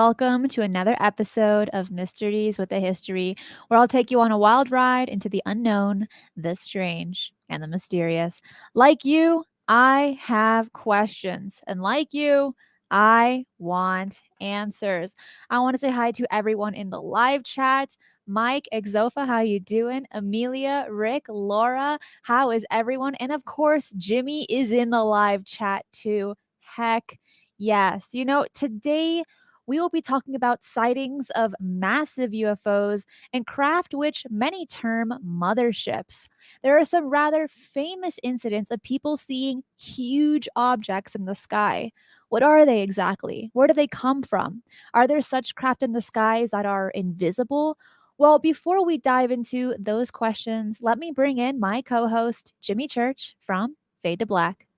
welcome to another episode of Mysteries with a History, where I'll take you on a wild ride into the unknown, the strange, and the mysterious. Like you, I have questions, and like you, I want answers. I want to say hi to everyone in the live chat. Mike, Exofa, how you doing? Amelia, Rick, Laura, how is everyone? And of course, Jimmy is in the live chat too. Heck yes. Today we will be talking about sightings of massive UFOs and craft which many term motherships. There are some rather famous incidents of people seeing huge objects in the sky. What are they exactly? Where do they come from? Are there such craft in the skies that are invisible? Well, before we dive into those questions, let me bring in my co host, Jimmy Church from Fade to Black.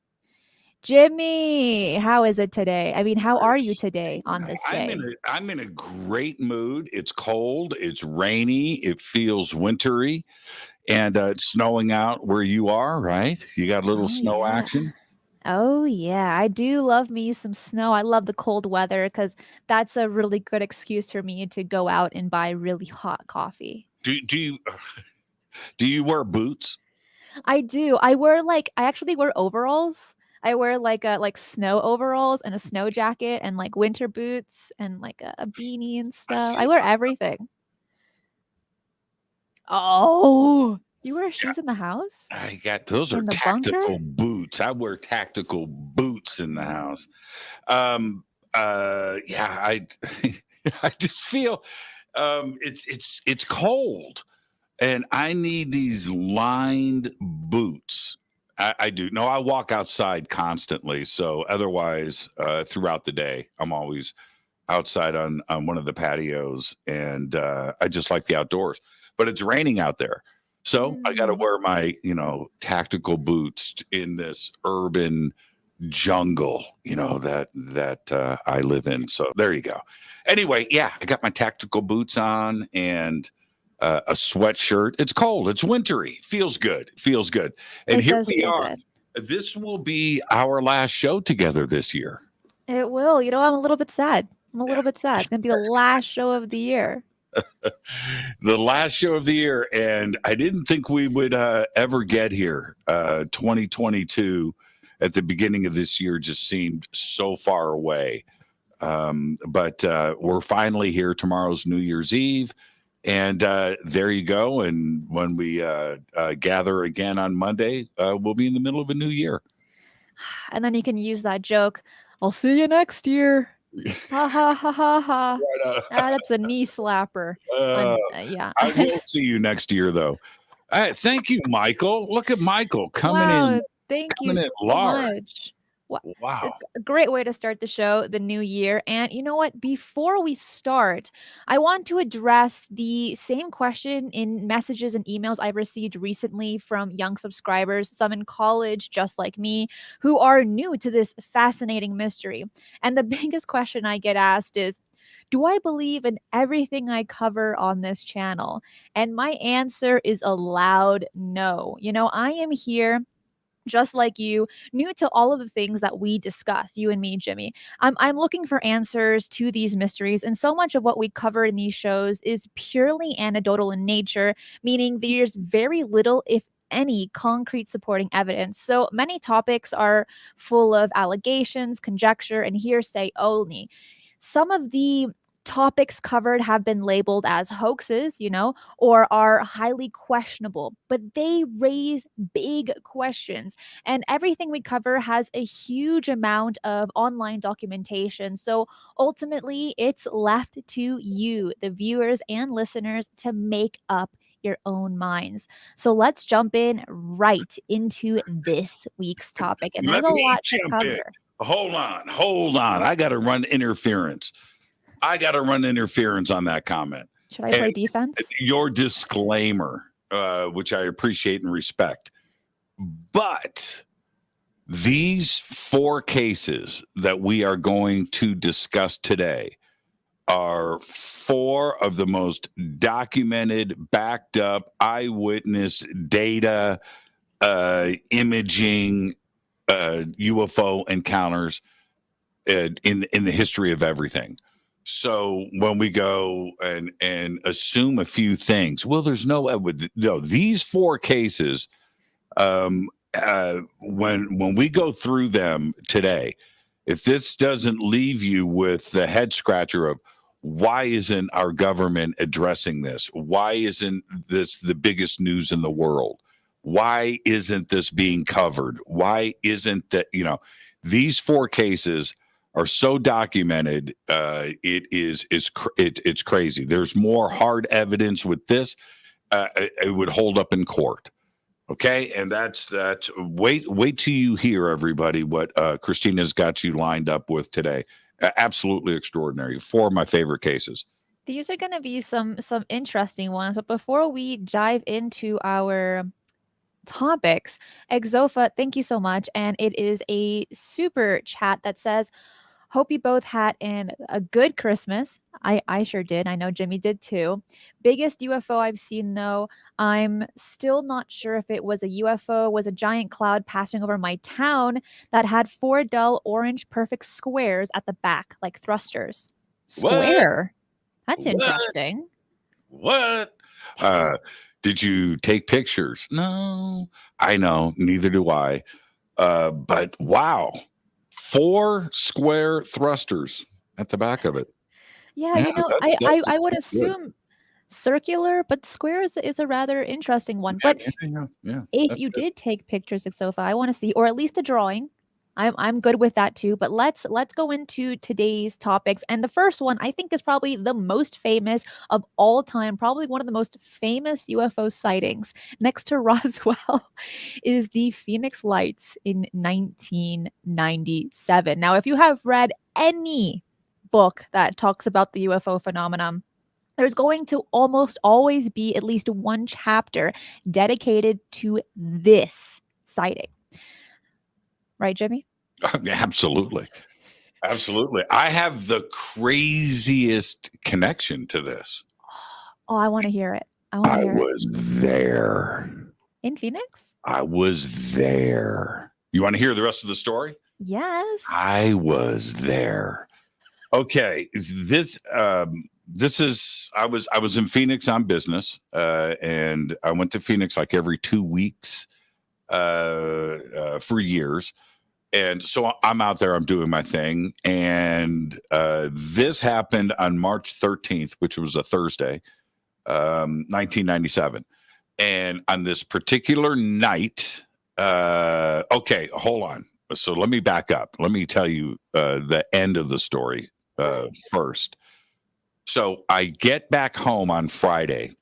Jimmy, how is it today? I mean, how are you today on this day? I'm in a great mood. It's cold, it's rainy, it feels wintry, and it's snowing out where you are, right? You got a little Oh, snow yeah. action. Oh, yeah. I do love me some snow. I love the cold weather because that's a really good excuse for me to go out and buy really hot coffee. Do you do you wear boots? I do. I actually wear overalls. I wear like snow overalls and a snow jacket and like winter boots and like a beanie and I stuff. I see. wear everything. Oh, you wear Yeah, shoes in the house? I got those are In the bunker? tactical boots. I wear tactical boots in the house. Um yeah, I I just feel it's cold. And I need these lined boots. I do. No, I walk outside constantly. So otherwise, throughout the day, I'm always outside on one of the patios, and I just like the outdoors. But it's raining out there, so I got to Mm. wear my tactical boots in this urban jungle that I live in. So there you go. Anyway, yeah, I got my tactical boots on and a sweatshirt. It's cold. It's wintry. Feels good. Feels good. And It here does we feel are. good. This will be our last show together this year. It will. I'm a little bit sad. I'm a little bit sad. It's gonna be the last show of the year. The last show of the year, and I didn't think we would ever get here. 2022 at the beginning of this year just seemed so far away. But we're finally here. Tomorrow's New Year's Eve. And there you go. And when we gather again on Monday, we'll be in the middle of a new year. And then you can use that joke. I'll see you next year. Ha ha ha ha ha. Right, That's a knee slapper. Yeah. I will see you next year, though. Thank you, Michael. Look at Michael Wow. Thank you coming in so large. much. Wow. A great way to start the show, the new year. And you know what? Before we start, I want to address the same question in messages and emails I've received recently from young subscribers, some in college, just like me, who are new to this fascinating mystery. And the biggest question I get asked is, do I believe in everything I cover on this channel? And my answer is a loud no. I am here just like you, new to all of the things that we discuss, you and me, Jimmy. I'm looking for answers to these mysteries, and so much of what we cover in these shows is purely anecdotal in nature, meaning there's very little, if any, concrete supporting evidence. So many topics are full of allegations, conjecture, and hearsay only. Some of the topics covered have been labeled as hoaxes, or are highly questionable, but they raise big questions. And everything we cover has a huge amount of online documentation. So ultimately, it's left to you, the viewers and listeners, to make up your own minds. So let's jump in right into this week's topic. And there's Let a me lot to jump in. cover. Hold on. I got to run interference. On that comment. Should I play And defense? your disclaimer, which I appreciate and respect. But these 4 cases that we are going to discuss today are 4 of the most documented, backed up, eyewitness data, imaging, UFO encounters in the history of everything. So when we go and assume a few things, well, there's no, these four cases, when we go through them today, if this doesn't leave you with the head scratcher of why isn't our government addressing this? Why isn't this the biggest news in the world? Why isn't this being covered? Why isn't that, these four cases are so documented. It's crazy. There's more hard evidence with this. It would hold up in court. Okay, and that's. Wait till you hear, everybody, what Christina's got you lined up with today. Absolutely extraordinary. Four of my favorite cases. These are going to be some interesting ones. But before we dive into our topics, Exofa, thank you so much. And it is a super chat that says, hope you both had a good Christmas. I sure did. I know Jimmy did too. Biggest UFO I've seen, though, I'm still not sure if it was a UFO, was a giant cloud passing over my town that had four dull orange perfect squares at the back, like thrusters. Square? That's interesting. What? Did you take pictures? No, I know. Neither do I. But wow. 4 square thrusters at the back of it. Yeah, I would assume circular, but square is a rather interesting one. But if you did take pictures of Sofa, I want to see, or at least a drawing. I'm good with that too. But let's go into today's topics. And the first one I think is probably the most famous of all time, probably one of the most famous UFO sightings next to Roswell is the Phoenix Lights in 1997. Now, if you have read any book that talks about the UFO phenomenon, there's going to almost always be at least one chapter dedicated to this sighting. Right, Jimmy? Absolutely. Absolutely. I have the craziest connection to this. Oh, I want to hear it. I was there. In Phoenix? I was there. You want to hear the rest of the story? Yes. I was there. Okay. I was in Phoenix on business, and I went to Phoenix like every 2 weeks for years. And so I'm out there, I'm doing my thing. And this happened on March 13th, which was a Thursday, 1997. And on this particular night, okay, hold on. So let me back up. Let me tell you the end of the story first. So I get back home on Friday,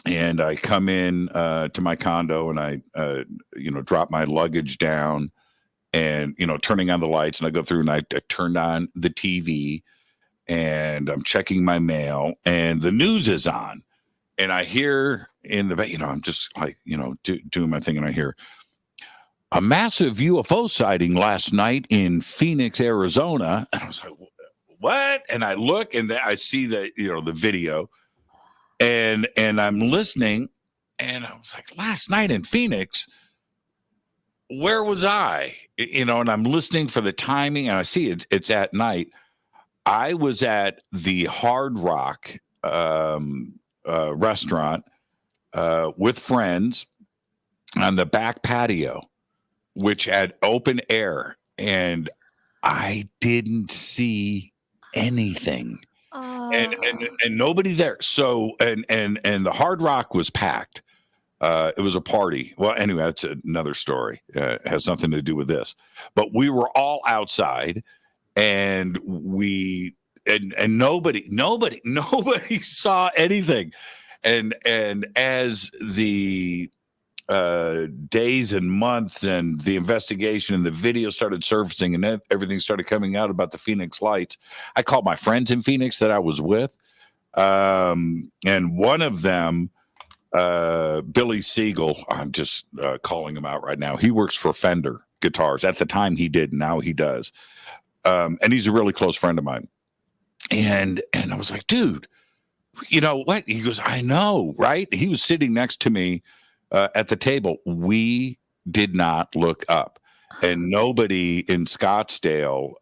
and I come in to my condo, and I, drop my luggage down, and, turning on the lights, and I go through, and I turned on the TV, and I'm checking my mail, and the news is on, and I hear in the, I'm just like, doing my thing, and I hear a massive UFO sighting last night in Phoenix, Arizona. And I was like, what? And I look, and I see the video, and I'm listening, and I was like, last night in Phoenix, where was I? And I'm listening for the timing, and I see it's at night. I was at the Hard Rock restaurant with friends on the back patio, which had open air, and I didn't see anything. And nobody there. So and the Hard Rock was packed. It was a party. Well, anyway, that's another story. It has nothing to do with this. But we were all outside, and nobody saw anything. And as the days and months and the investigation and the video started surfacing, and everything started coming out about the Phoenix Lights, I called my friends in Phoenix that I was with, and one of them, Billy Siegel, I'm just calling him out right now. He works for Fender Guitars. At the time he did, now he does. And he's a really close friend of mine. And I was like, dude, you know what? He goes, I know, right? He was sitting next to me at the table. We did not look up. And nobody in Scottsdale,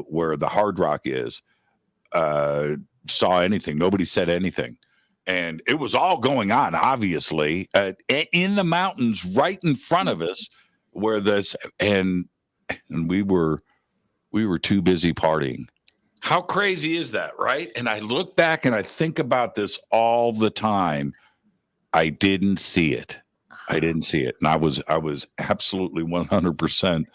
where the Hard Rock is, saw anything. Nobody said anything. And it was all going on, obviously, in the mountains right in front of us, where this and we were too busy partying. How crazy is that, right? And I look back and I think about this all the time. I didn't see it. And I was absolutely 100%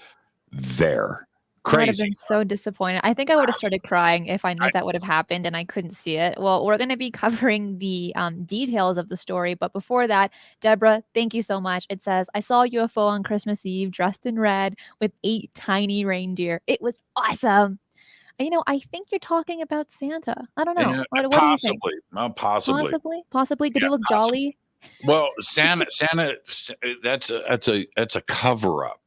there. I would have Crazy. been so disappointed. I think I would have started crying if I knew that would have happened and I couldn't see it. Well, we're going to be covering the details of the story. But before that, Deborah, thank you so much. It says, I saw a UFO on Christmas Eve dressed in red with 8 tiny reindeer. It was awesome. I think you're talking about Santa. I don't know. Yeah, What do you think? possibly. Possibly. Did he look possibly. jolly? Well, Santa, that's a cover up.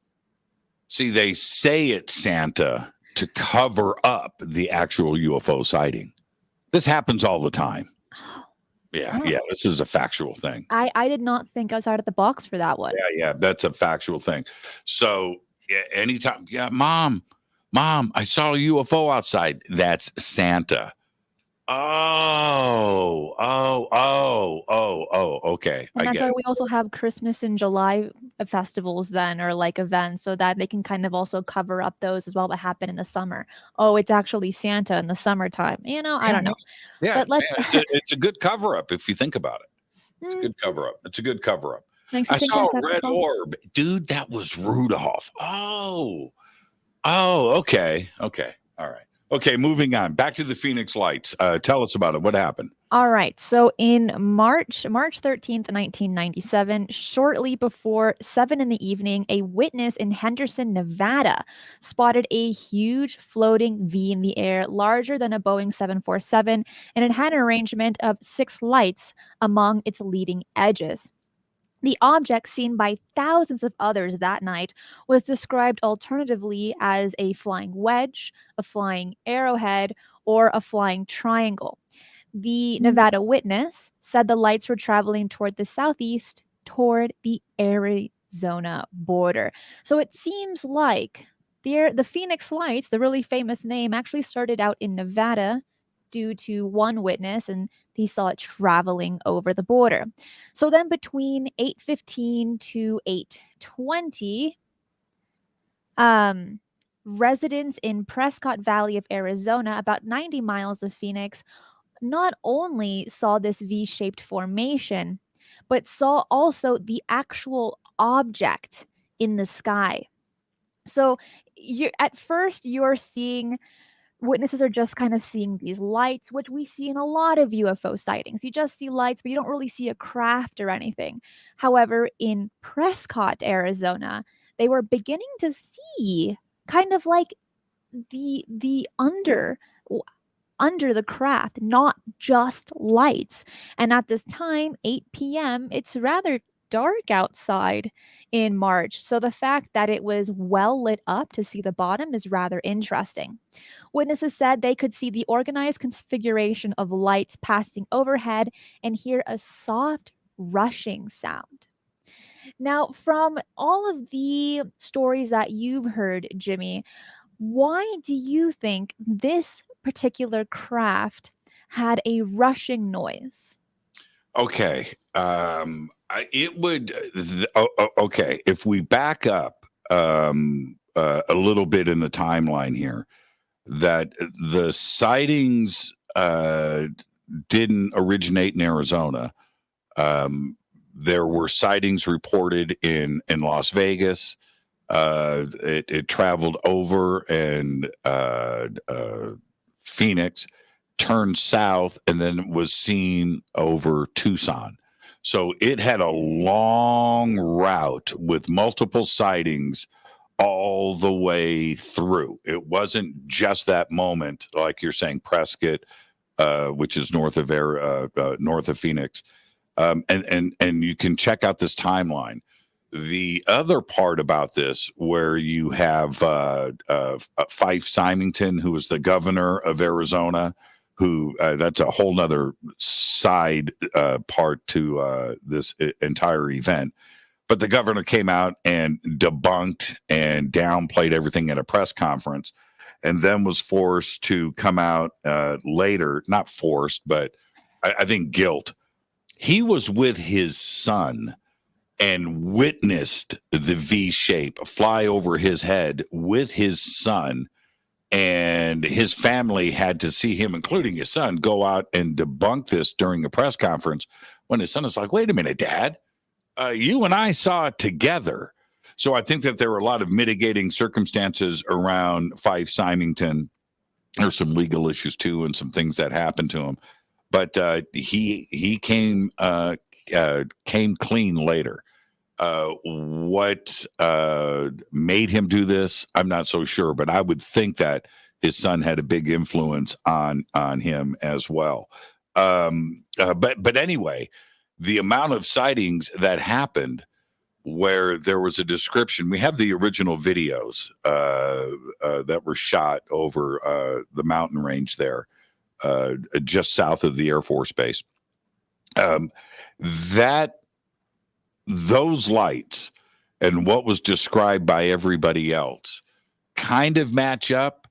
See, they say it's Santa to cover up the actual UFO sighting. This happens all the time. Yeah, this is a factual thing. I did not think outside of the box for that one. Yeah, that's a factual thing. So anytime, Mom, I saw a UFO outside. That's Santa. Okay. And I that's get why it. we also have Christmas in July festivals then, or like events, so that they can kind of also cover up those as well that happen in the summer. Oh, it's actually Santa in the summertime. I don't know. Yeah, But let's it's a good cover up if you think about it. It's a good cover up. Makes you I think saw outside a the red box. orb. Dude, that was Rudolph. Okay. All right. Okay, moving on. Back to the Phoenix Lights. Tell us about it. What happened? All right. So in March 13th, 1997, shortly before 7 in the evening, a witness in Henderson, Nevada, spotted a huge floating V in the air, larger than a Boeing 747, and it had an arrangement of 6 lights among its leading edges. The object, seen by thousands of others that night, was described alternatively as a flying wedge, a flying arrowhead, or a flying triangle. The Nevada witness said the lights were traveling toward the southeast, toward the Arizona border. So it seems like the Phoenix Lights, the really famous name, actually started out in Nevada due to one witness, and he saw it traveling over the border. So then between 8:15 to 8:20, residents in Prescott Valley of Arizona, about 90 miles of Phoenix, not only saw this V-shaped formation, but saw also the actual object in the sky. So at first you're seeing witnesses are just kind of seeing these lights, which we see in a lot of UFO sightings. You just see lights, but you don't really see a craft or anything. However, in Prescott, Arizona, they were beginning to see kind of like the under the craft, not just lights. And at this time, 8 p.m., it's rather dark outside in March. So the fact that it was well lit up to see the bottom is rather interesting. Witnesses said they could see the organized configuration of lights passing overhead and hear a soft rushing sound. Now, from all of the stories that you've heard, Jimmy, why do you think this particular craft had a rushing noise? Okay. Okay. If we back up a little bit in the timeline here, that the sightings didn't originate in Arizona. There were sightings reported in Las Vegas. It traveled over and Phoenix, turned south, and then was seen over Tucson. So it had a long route with multiple sightings all the way through. It wasn't just that moment, like you're saying, Prescott, which is north of Phoenix, and you can check out this timeline. The other part about this, where you have Fife Symington, who was the governor of Arizona, who that's a whole nother side part to this entire event. But the governor came out and debunked and downplayed everything at a press conference. and then was forced to come out later. Not forced, but I think guilt. He was with his son and witnessed the V shape fly over his head with his son. And his family had to see him, including his son, go out and debunk this during a press conference when his son is like, wait a minute, Dad, you and I saw it together. So I think that there were a lot of mitigating circumstances around Fife Symington. There's some legal issues too, and some things that happened to him. But he came clean later. What made him do this, I'm not so sure, but I would think that his son had a big influence on him as well. But anyway, the amount of sightings that happened where there was a description. We have the original videos that were shot over the mountain range there, just south of the Air Force Base. That those lights and what was described by everybody else kind of match up.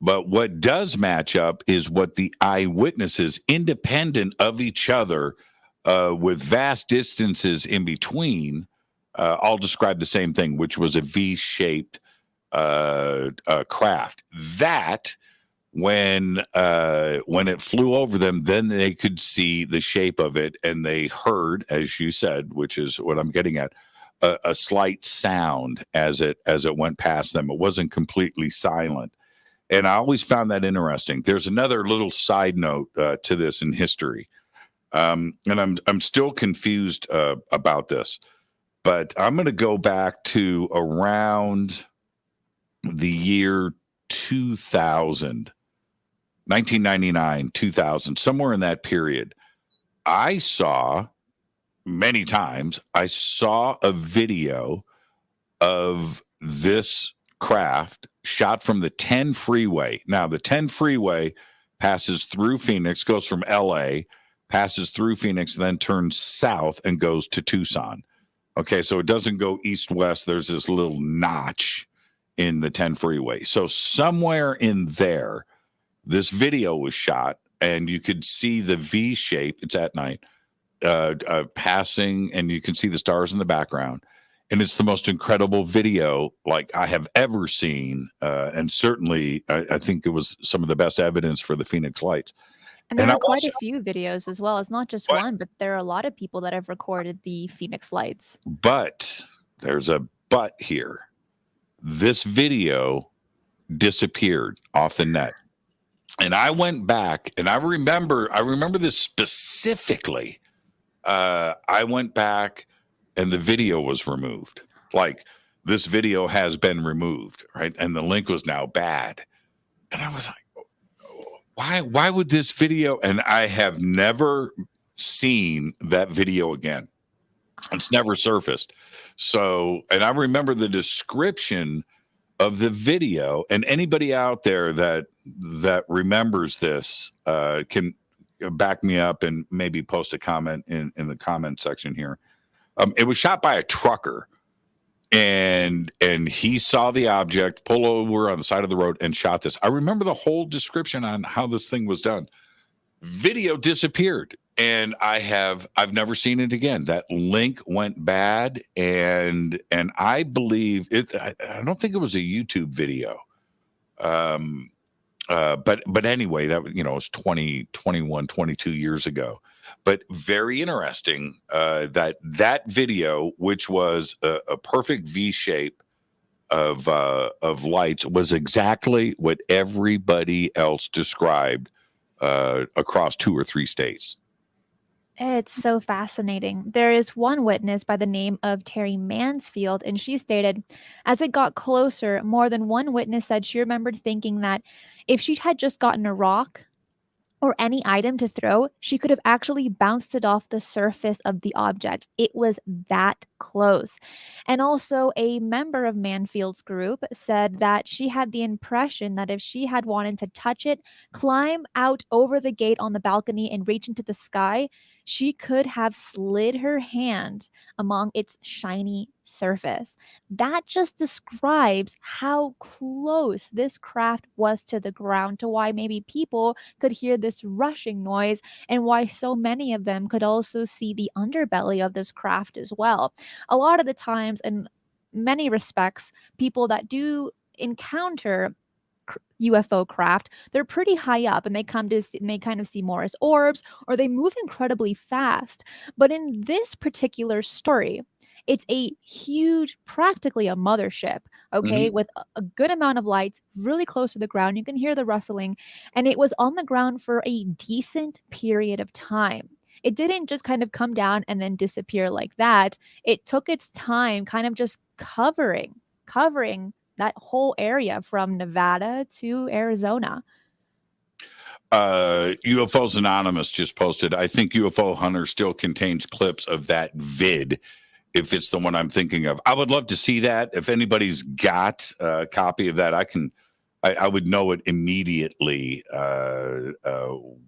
But what does match up is what the eyewitnesses, independent of each other, with vast distances in between, all describe the same thing, which was a V-shaped craft. That when it flew over them, then they could see the shape of it, and they heard, as you said, which is what I'm getting at, a slight sound as it went past them. It wasn't completely silent. And I always found that interesting. There's another little side note to this in history. And I'm still confused about this, but I'm going to go back to around the year 2000, 1999, 2000, somewhere in that period. I saw many times, I saw a video of this craft shot from the 10 freeway. Now, the 10 freeway passes through Phoenix, goes from LA, passes through Phoenix, then turns south and goes to Tucson. Okay, so it doesn't go east-west. There's this little notch in the 10 freeway. So somewhere in there, this video was shot, and you could see the V shape. It's at night, passing, and you can see the stars in the background. And it's the most incredible video like I have ever seen. And certainly, I think it was some of the best evidence for the Phoenix Lights. And there are quite a few videos as well. It's not just one, but there are a lot of people that have recorded the Phoenix Lights. But there's a but here. This video disappeared off the net. And I went back, and I remember this specifically. I went back, and the video was removed. Like, this video has been removed, right? And the link was now bad. And I was like, why would this video? And I have never seen that video again. It's never surfaced. So, and I remember the description of the video, and anybody out there that remembers this can back me up and maybe post a comment in the comment section here. It was shot by a trucker, and he saw the object pull over on the side of the road and shot this. I remember the whole description on how this thing was done. Video disappeared, and I've never seen it again. That link went bad, and I believe it. I don't think it was a YouTube video. But anyway, that was 20, 21, 22 years ago. But very interesting that video, which was a perfect V shape of lights, was exactly what everybody else described across 2 or 3 states. It's so fascinating. There is one witness by the name of Terry Mansfield, and she stated, as it got closer, more than one witness said she remembered thinking that if she had just gotten a rock or any item to throw, she could have actually bounced it off the surface of the object. It was that close. And also, a member of Manfield's group said that she had the impression that if she had wanted to touch it, climb out over the gate on the balcony, and reach into the sky, she could have slid her hand among its shiny surface. That just describes how close this craft was to the ground, to why maybe people could hear this rushing noise, and why so many of them could also see the underbelly of this craft as well. A lot of the times, in many respects, people that do encounter UFO craft, they're pretty high up and they come to see, and they kind of see more as orbs, or they move incredibly fast. But in this particular story, it's a huge, practically a mothership, okay, Mhm. with a good amount of lights, really close to the ground. You can hear the rustling, and it was on the ground for a decent period of time. It didn't just kind of come down and then disappear like that. It took its time, kind of just covering that whole area from Nevada to Arizona. UFOs Anonymous just posted, I think UFO Hunter still contains clips of that vid, if it's the one I'm thinking of. I would love to see that. If anybody's got a copy of that, I would know it immediately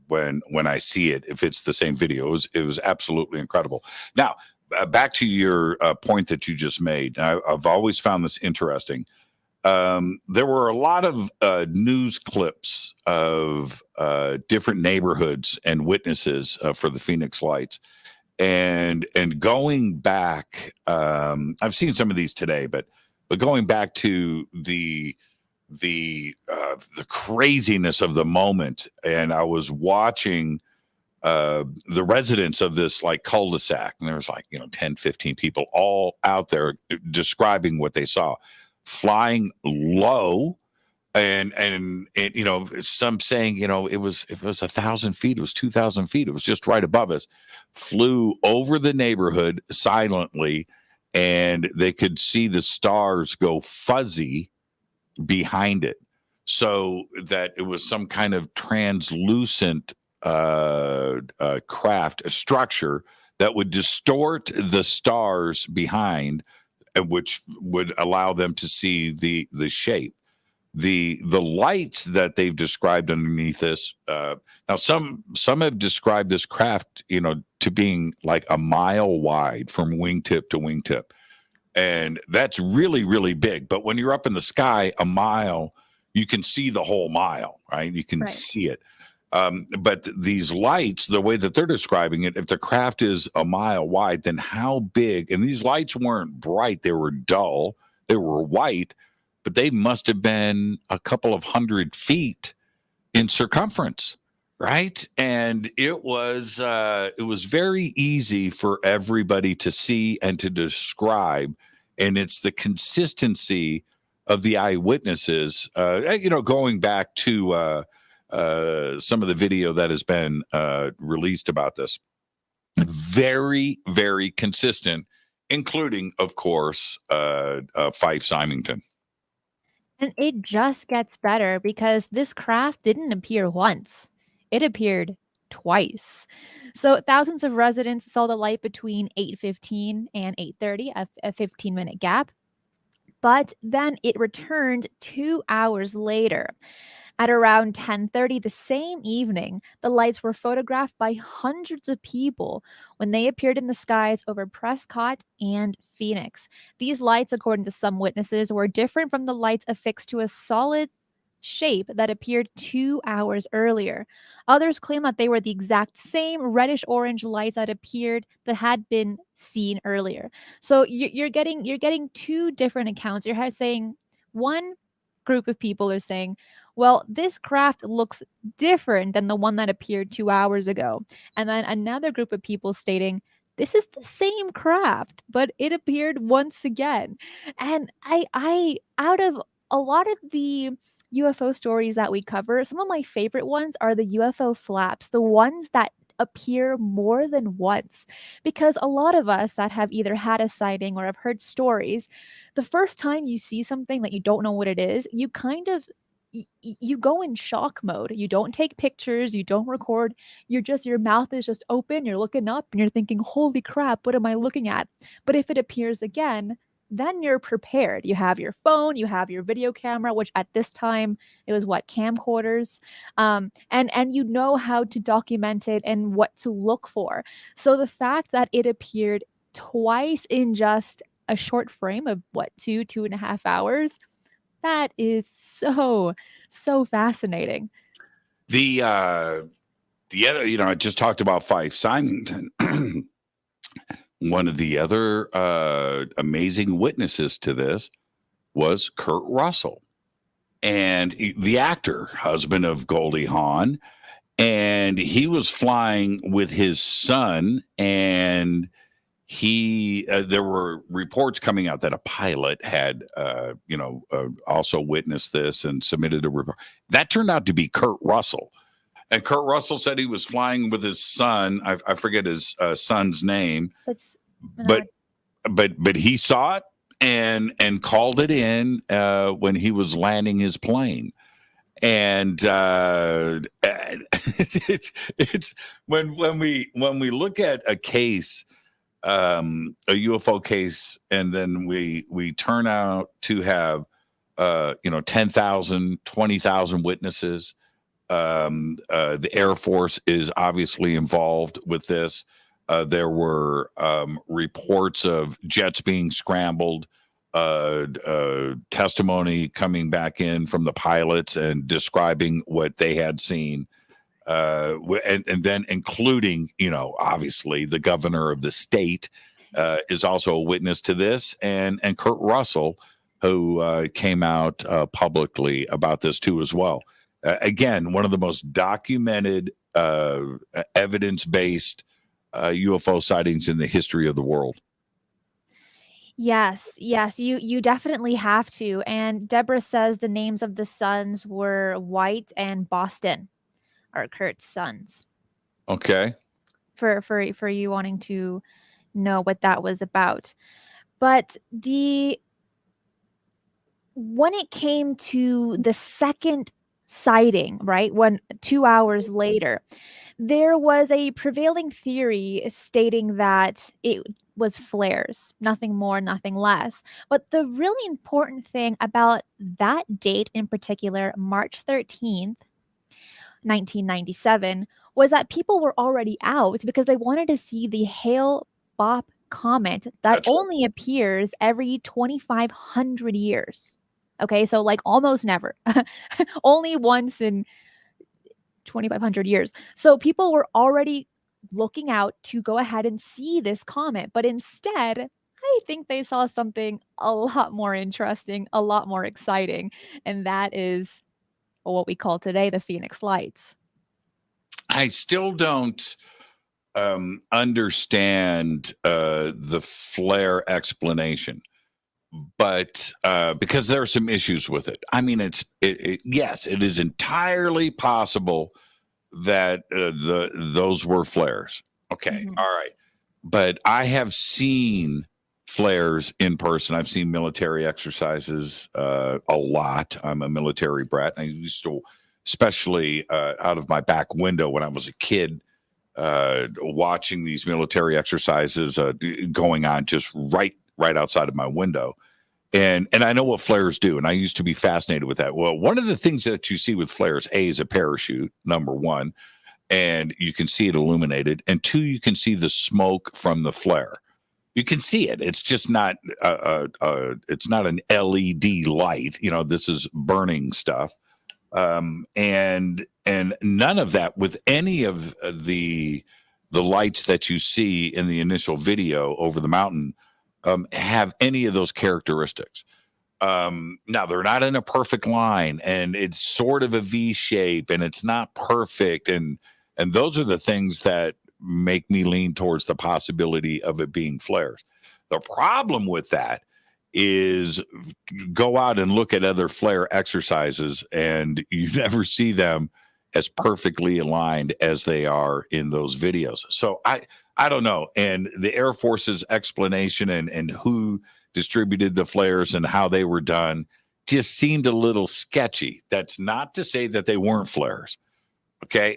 when I see it. If it's the same video, it was absolutely incredible. Now, back to your point that you just made. I've always found this interesting. There were a lot of news clips of different neighborhoods and witnesses for the Phoenix Lights, and going back, I've seen some of these today, but going back to the craziness of the moment, and I was watching the residents of this like cul-de-sac, and there was like 10, 15 people all out there describing what they saw flying low, and some saying it was, if it was 1,000 feet, it was 2,000 feet, it was just right above us, flew over the neighborhood silently, and they could see the stars go fuzzy behind it, so that it was some kind of translucent craft, a structure that would distort the stars behind, which would allow them to see the shape. The lights that they've described underneath this. Now, some have described this craft, to being like a mile wide from wingtip to wingtip, and that's really, really big. But when you're up in the sky, a mile, you can see the whole mile, right? You can Right. see it. But these lights, the way that they're describing it, if the craft is a mile wide, then how big? And these lights weren't bright; they were dull. They were white, but they must have been a couple of 100 feet in circumference, right? And it was very easy for everybody to see and to describe, and it's the consistency of the eyewitnesses. Going back to some of the video that has been released about this, very, very consistent, including, of course, Fife Symington. And it just gets better because this craft didn't appear once, it appeared twice. So thousands of residents saw the light between 8:15 and 8:30, a 15-minute gap. But then it returned 2 hours later. At around 10:30 the same evening, the lights were photographed by hundreds of people when they appeared in the skies over Prescott and Phoenix. These lights, according to some witnesses, were different from the lights affixed to a solid shape that appeared 2 hours earlier. Others claim that they were the exact same reddish orange lights that had been seen earlier. So you're getting two different accounts. You're saying one group of people are saying, well, this craft looks different than the one that appeared 2 hours ago. And then another group of people stating, this is the same craft, but it appeared once again. And out of a lot of the UFO stories that we cover, some of my favorite ones are the UFO flaps, the ones that appear more than once. Because a lot of us that have either had a sighting or have heard stories, the first time you see something that you don't know what it is, you kind of you go in shock mode. You don't take pictures, you don't record. Your mouth is just open, you're looking up and you're thinking, "Holy crap, what am I looking at?" But if it appears again, then you're prepared. You have your phone, you have your video camera, which at this time it was what, camcorders, and you know how to document it and what to look for. So the fact that it appeared twice in just a short frame of what, 2.5 hours, that is so fascinating. The other, I just talked about Fife Symington. One of the other amazing witnesses to this was Kurt Russell, and the actor, husband of Goldie Hawn, and he was flying with his son, and there were reports coming out that a pilot had also witnessed this and submitted a report. That turned out to be Kurt Russell. And Kurt Russell said he was flying with his son. I forget his son's name, but he saw it and called it in when he was landing his plane. And it's when we look at a case, a UFO case, and then we turn out to have 10,000, 20,000 witnesses. The Air Force is obviously involved with this. There were reports of jets being scrambled, testimony coming back in from the pilots and describing what they had seen. And then including, obviously the governor of the state is also a witness to this, and Kurt Russell, who came out publicly about this too as well. Again, one of the most documented, evidence-based UFO sightings in the history of the world. Yes, you definitely have to. And Deborah says the names of the sons were White and Boston, are Kurt's sons. Okay. For you wanting to know what that was about. But when it came to the second sighting, right, 2 hours later, there was a prevailing theory stating that it was flares, nothing more, nothing less. But the really important thing about that date in particular, March 13th, 1997, was that people were already out because they wanted to see the Hale-Bopp comet that only appears every 2,500 years. Okay, so like almost never. Only once in 2,500 years. So people were already looking out to go ahead and see this comet, but instead, I think they saw something a lot more interesting, a lot more exciting, and that is what we call today the Phoenix Lights. I still don't understand the flare explanation, but because there are some issues with it. I mean, yes, it is entirely possible that those were flares. Okay, all right, but I have seen flares in person. I've seen military exercises a lot. I'm a military brat. I used to, especially out of my back window when I was a kid, watching these military exercises going on just right outside of my window. And I know what flares do, and I used to be fascinated with that. Well, one of the things that you see with flares, A, is a parachute, number one, and you can see it illuminated, and two, you can see the smoke from the flare. You can see it. It's just not it's not an LED light. This is burning stuff. And none of that with any of the lights that you see in the initial video over the mountain have any of those characteristics. Now they're not in a perfect line, and it's sort of a V shape, and it's not perfect. And those are the things that make me lean towards the possibility of it being flares. The problem with that is go out and look at other flare exercises, and you never see them as perfectly aligned as they are in those videos. So I don't know. And the Air Force's explanation and who distributed the flares and how they were done just seemed a little sketchy. That's not to say that they weren't flares. Okay,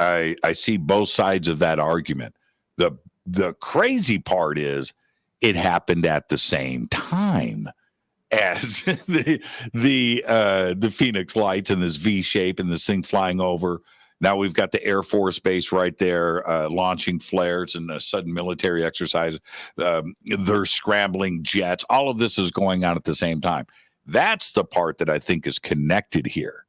I see both sides of that argument. The crazy part is it happened at the same time as the Phoenix Lights and this V shape and this thing flying over. Now we've got the Air Force Base right there, launching flares and a sudden military exercise. They're scrambling jets. All of this is going on at the same time. That's the part that I think is connected here.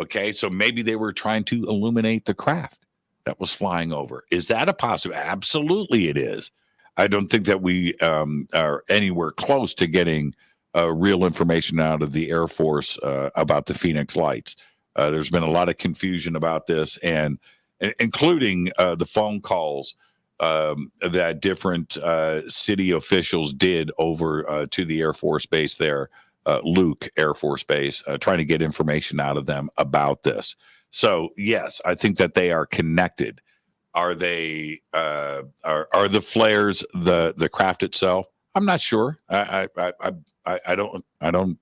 Okay, so maybe they were trying to illuminate the craft that was flying over. Is that a possibility? Absolutely, it is. I don't think that we are anywhere close to getting real information out of the Air Force about the Phoenix Lights. There's been a lot of confusion about this, and including the phone calls that different city officials did over to the Air Force Base there, Luke Air Force Base, trying to get information out of them about this. So, yes, I think that they are connected. Are they? Are the flares the craft itself? I'm not sure. I don't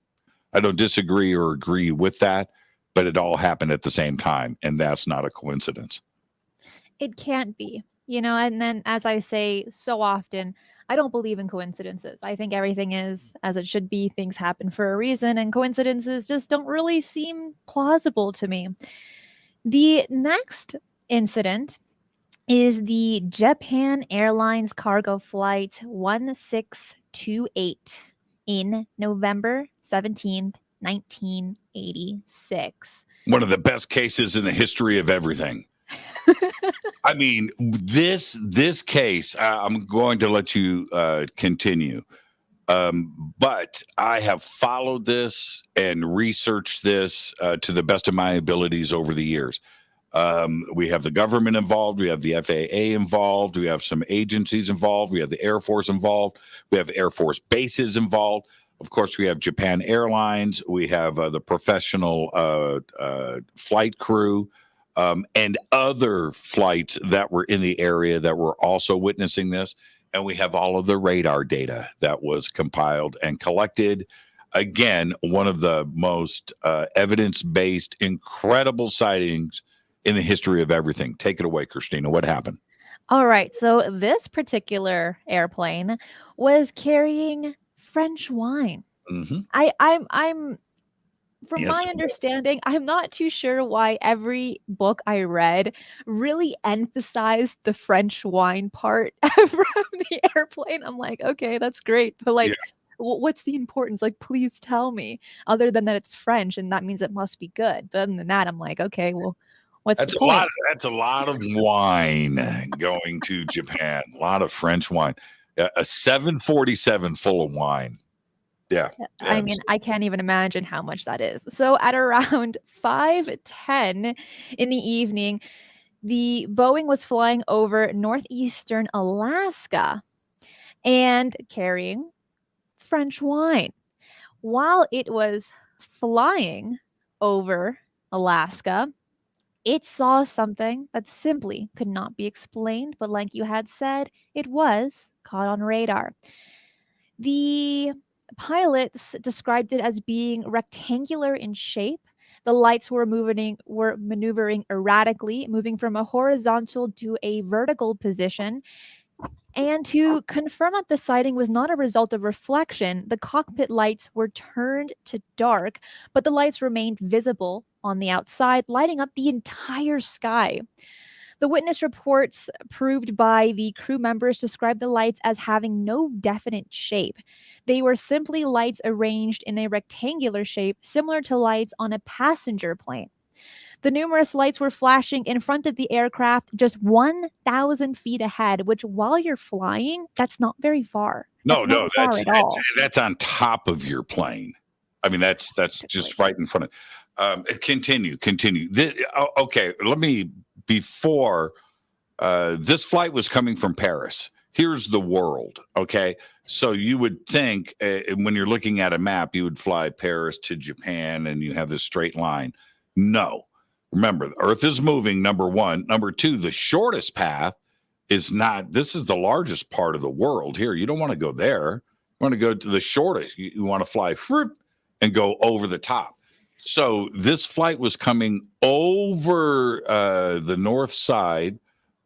disagree or agree with that. But it all happened at the same time, and that's not a coincidence. It can't be, and then as I say so often, I don't believe in coincidences. I think everything is as it should be. Things happen for a reason, and coincidences just don't really seem plausible to me. The next incident is the Japan Airlines cargo flight 1628 in November 17th, 1986. One of the best cases in the history of everything. I mean, this case, I'm going to let you continue. But I have followed this and researched this to the best of my abilities over the years. We have the government involved. We have the FAA involved. We have some agencies involved. We have the Air Force involved. We have Air Force bases involved. Of course, we have Japan Airlines. We have the professional flight crew and other flights that were in the area that were also witnessing this. And we have all of the radar data that was compiled and collected. Again, one of the most evidence-based, incredible sightings in the history of everything. Take it away, Cristina. What happened? All right. So this particular airplane was carrying French wine. Mm-hmm. I'm from my understanding, I'm not too sure why every book I read really emphasized the French wine part from the airplane. I'm like, okay, that's great. But like, what's the importance? Like, please tell me, other than that it's French and that means it must be good. But other than that, I'm like, okay, well, what's the point? That's a lot of wine going to Japan. A lot of French wine. A 747 full of wine. Yeah. I mean, I can't even imagine how much that is. So at around 5:10 in the evening, the Boeing was flying over northeastern Alaska and carrying French wine. While it was flying over Alaska, it saw something that simply could not be explained, but like you had said, it was caught on radar. The pilots described it as being rectangular in shape. The lights were maneuvering erratically, moving from a horizontal to a vertical position. And to confirm that the sighting was not a result of reflection, the cockpit lights were turned to dark, but the lights remained visible on the outside, lighting up the entire sky. The witness reports proved by the crew members described the lights as having no definite shape. They were simply lights arranged in a rectangular shape, similar to lights on a passenger plane. The numerous lights were flashing in front of the aircraft just 1,000 feet ahead, which while you're flying, that's not very far. That's on top of your plane. I mean, that's just right in front of. Continue. Okay, before this flight was coming from Paris. Here's the world. Okay, so you would think when you're looking at a map, you would fly Paris to Japan, and you have this straight line. No. Remember, the Earth is moving, number one. Number two, the shortest path is not, this is the largest part of the world here. You don't want to go there. You want to go to the shortest. You want to fly and go over the top. So this flight was coming over the north side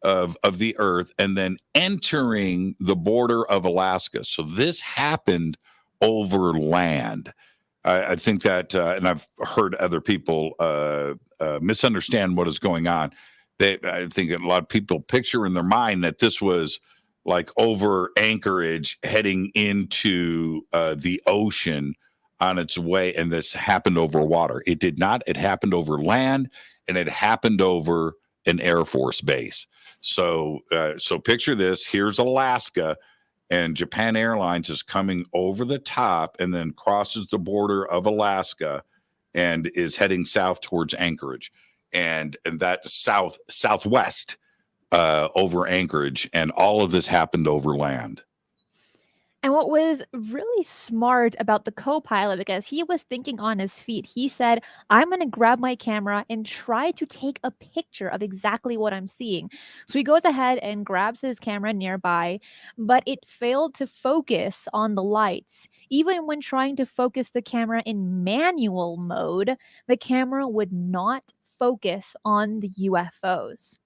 of the Earth and then entering the border of Alaska. So this happened over land. I think that, and I've heard other people misunderstand what is going on. I think a lot of people picture in their mind that this was like over Anchorage heading into the ocean on its way, and this happened over water. It did not. It happened over land, and it happened over an Air Force base. So picture this. Here's Alaska, and Japan Airlines is coming over the top and then crosses the border of Alaska and is heading south towards Anchorage, and that southwest over Anchorage, and all of this happened over land. And what was really smart about the co-pilot, because he was thinking on his feet, he said, I'm going to grab my camera and try to take a picture of exactly what I'm seeing. So he goes ahead and grabs his camera nearby, but it failed to focus on the lights. Even when trying to focus the camera in manual mode, the camera would not focus on the UFOs.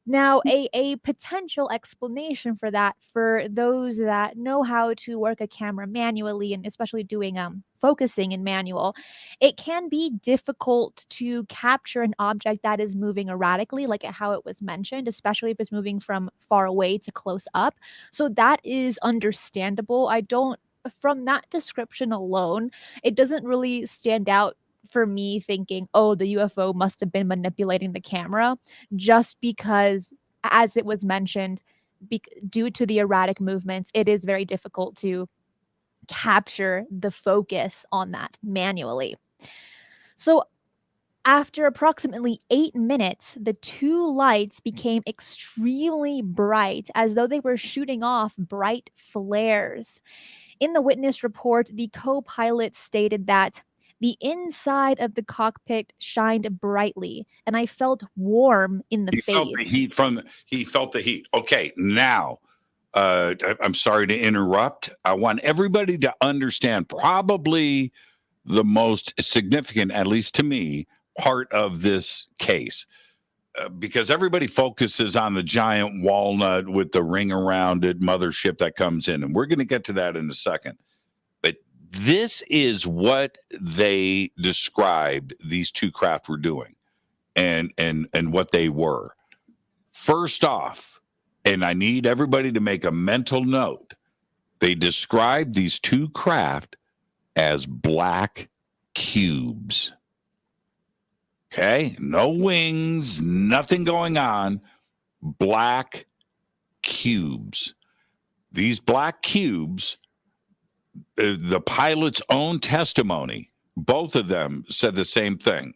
Now, a potential explanation for that, for those that know how to work a camera manually and especially doing focusing in manual, it can be difficult to capture an object that is moving erratically, like how it was mentioned, especially if it's moving from far away to close up. So that is understandable. I don't, from that description alone, it doesn't really stand out for me thinking, oh, the UFO must have been manipulating the camera, just because, as it was mentioned, due to the erratic movements, it is very difficult to capture the focus on that manually. So after approximately 8 minutes, the two lights became extremely bright, as though they were shooting off bright flares. In the witness report, the co-pilot stated that the inside of the cockpit shined brightly, and I felt warm in the He face. felt the heat he felt the heat. Okay, now I'm sorry to interrupt. I want everybody to understand probably the most significant, at least to me, part of this case. Because everybody focuses on the giant walnut with the ring around it, mothership that comes in. And we're going to get to that in a second. But this is what they described these two craft were doing and what they were. First off, and I need everybody to make a mental note, they described these two craft as black cubes. Okay, no wings, nothing going on, black cubes. These black cubes, the pilot's own testimony, both of them said the same thing,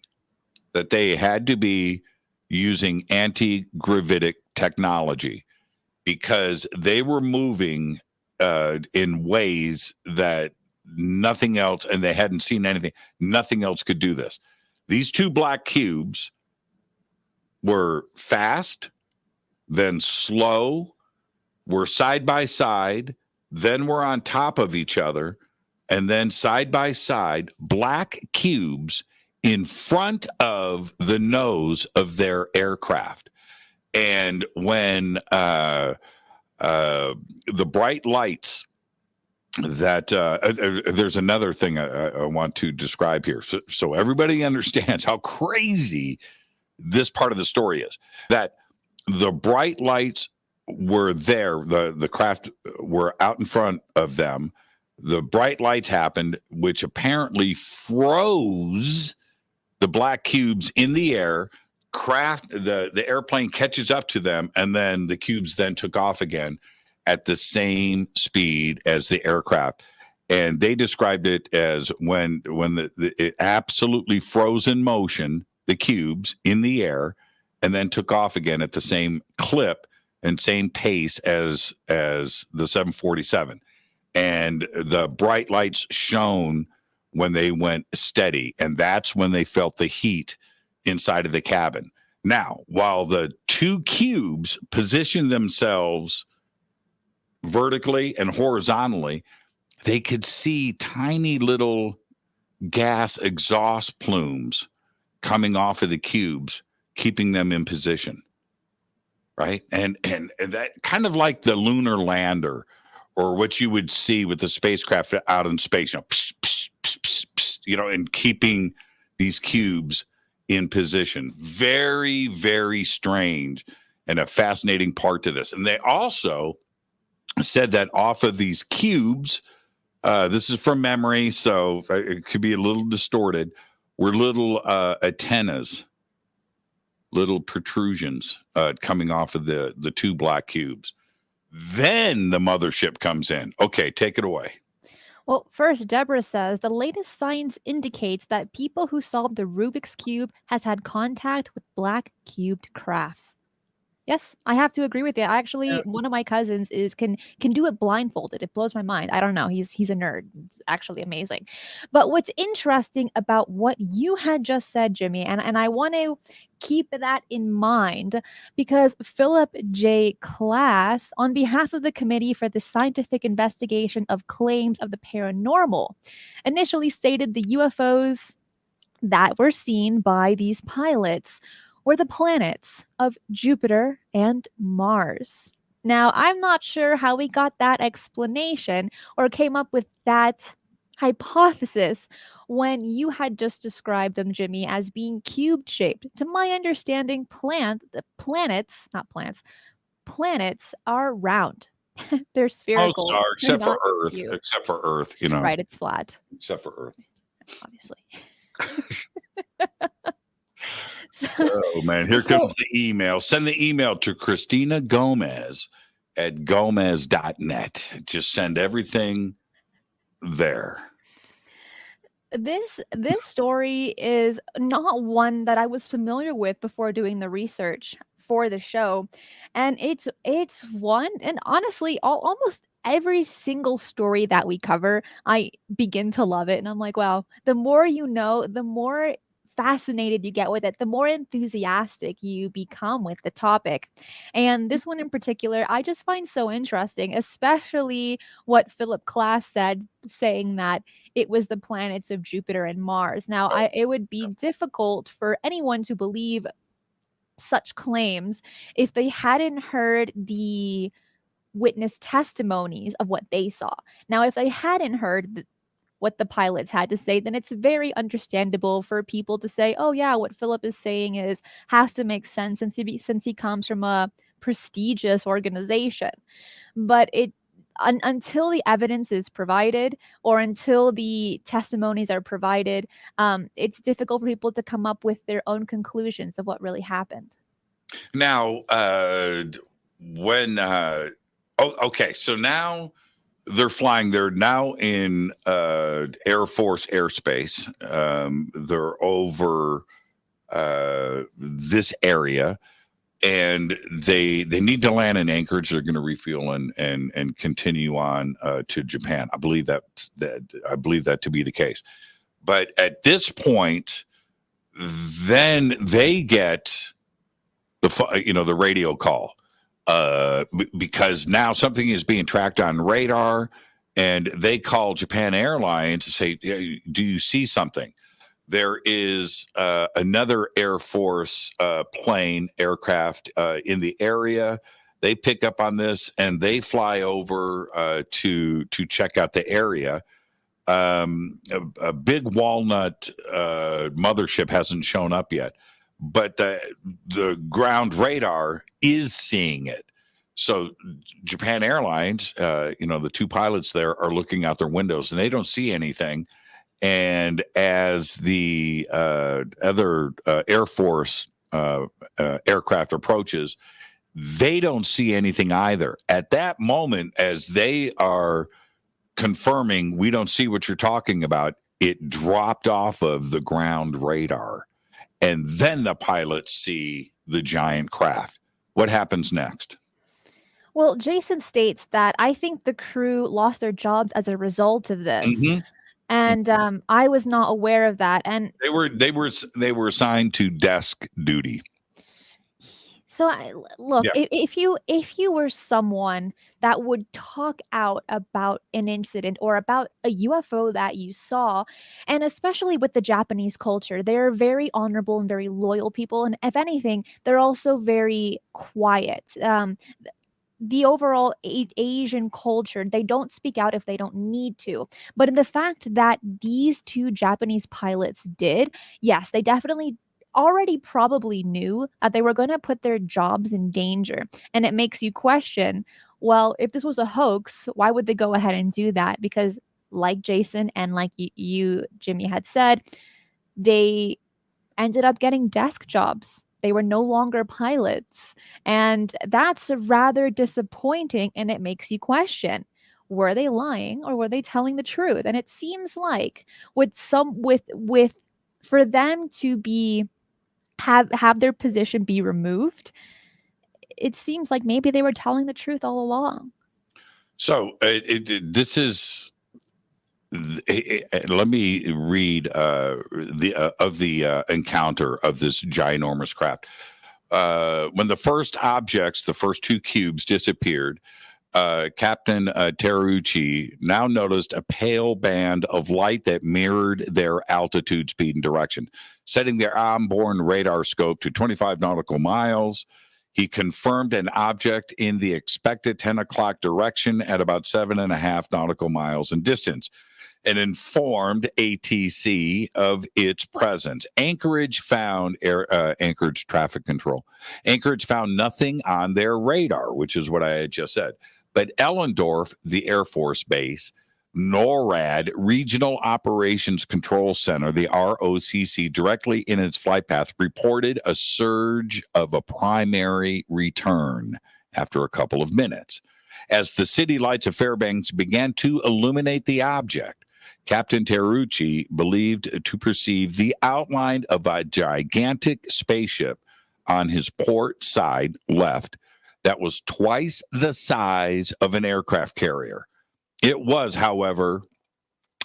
that they had to be using anti-gravitic technology because they were moving in ways that nothing else, and they hadn't seen anything, nothing else could do this. These two black cubes were fast, then slow, were side by side, then were on top of each other, and then side by side, black cubes in front of the nose of their aircraft. And when the bright lights that there's another thing I want to describe here, so everybody understands how crazy this part of the story is, that the bright lights were there, the craft were out in front of them, the bright lights happened, which apparently froze the black cubes in the air. The airplane catches up to them, and then the cubes then took off again at the same speed as the aircraft. And they described it as when it absolutely froze in motion, the cubes in the air, and then took off again at the same clip and same pace as the 747. And the bright lights shone when they went steady, and that's when they felt the heat inside of the cabin. Now, while the two cubes positioned themselves vertically and horizontally, they could see tiny little gas exhaust plumes coming off of the cubes, keeping them in position. right? And that kind of like the lunar lander, or what you would see with the spacecraft out in space, psh, psh, psh, psh, psh, and keeping these cubes in position. Very, very strange, and a fascinating part to this. And they also said that off of these cubes, this is from memory, so it could be a little distorted, were little antennas, little protrusions coming off of the two black cubes. Then the mothership comes in. Okay, take it away. Well, first, Deborah says the latest science indicates that people who solved the Rubik's Cube has had contact with black cubed crafts. Yes, I have to agree with you. Actually, one of my cousins can do it blindfolded. It blows my mind. I don't know. He's a nerd. It's actually amazing. But what's interesting about what you had just said, Jimmy, and I want to keep that in mind because Philip J. Klass, on behalf of the Committee for the Scientific Investigation of Claims of the Paranormal, initially stated the UFOs that were seen by these pilots were the planets of Jupiter and Mars. Now, I'm not sure how we got that explanation or came up with that hypothesis when you had just described them, Jimmy, as being cube shaped. To my understanding, planets are round. They're Most spherical. are, They're except for not Earth. cube. Except for Earth, Right, it's flat. Except for Earth. Obviously. Oh man, here comes the email. Send the email to Cristina Gomez at gomez.net. Just send everything there. This story is not one that I was familiar with before doing the research for the show, and it's one, and honestly, almost every single story that we cover, I begin to love it, and I'm like, wow, the more you know, the more fascinated you get with it, the more enthusiastic you become with the topic. And this one in particular, I just find so interesting, especially what Philip Klass said, saying that it was the planets of Jupiter and Mars. Now, it would be difficult for anyone to believe such claims if they hadn't heard the witness testimonies of what they saw. Now, if they hadn't heard what the pilots had to say, then it's very understandable for people to say, "Oh yeah, what Philip is saying has to make sense since he comes from a prestigious organization." But until the evidence is provided or until the testimonies are provided, it's difficult for people to come up with their own conclusions of what really happened. Now, okay, so now they're flying. They're now in Air Force airspace. They're over this area, and they need to land in Anchorage. They're going to refuel and continue on to Japan. I believe that to be the case. But at this point, then they get the radio call because now something is being tracked on radar, and they call Japan Airlines to say, "Do you see something?" There is another Air Force aircraft in the area. They pick up on this and they fly over to check out the area. A big walnut mothership hasn't shown up yet, but the ground radar is seeing it. So Japan Airlines, the two pilots there are looking out their windows and they don't see anything. And as the other Air Force aircraft approaches, they don't see anything either. At that moment, as they are confirming, "We don't see what you're talking about," it dropped off of the ground radar. And then the pilots see the giant craft. What happens next? Well, Jason states that I think the crew lost their jobs as a result of this. Mm-hmm. And I was not aware of that. And they were assigned to desk duty. So look, Yeah. if you were someone that would talk out about an incident or about a UFO that you saw, and especially with the Japanese culture, they're very honorable and very loyal people, and if anything, they're also very quiet. The overall Asian culture, they don't speak out if they don't need to. But in the fact that these two Japanese pilots did, yes, they definitely already probably knew that they were going to put their jobs in danger. And it makes you question, well, if this was a hoax, why would they go ahead and do that? Because, like Jason and like you Jimmy, had said, they ended up getting desk jobs. They were no longer pilots. And that's rather disappointing. And it makes you question, were they lying or were they telling the truth? And it seems like with for them to be have their position be removed, it seems like maybe they were telling the truth all along. So this is. Let me read the encounter of this ginormous craft. When the first objects, the first two cubes, disappeared, Captain Terrucci now noticed a pale band of light that mirrored their altitude, speed, and direction. Setting their onboard radar scope to 25 nautical miles, he confirmed an object in the expected 10 o'clock direction at about 7.5 nautical miles in distance, and informed ATC of its presence. Anchorage found Anchorage traffic control. Anchorage found nothing on their radar, which is what I had just said. But Ellendorf, the Air Force Base, NORAD Regional Operations Control Center, the ROCC, directly in its flight path, reported a surge of a primary return after a couple of minutes. As the city lights of Fairbanks began to illuminate the object, Captain Terrucci believed to perceive the outline of a gigantic spaceship on his port side left that was twice the size of an aircraft carrier. It was, however,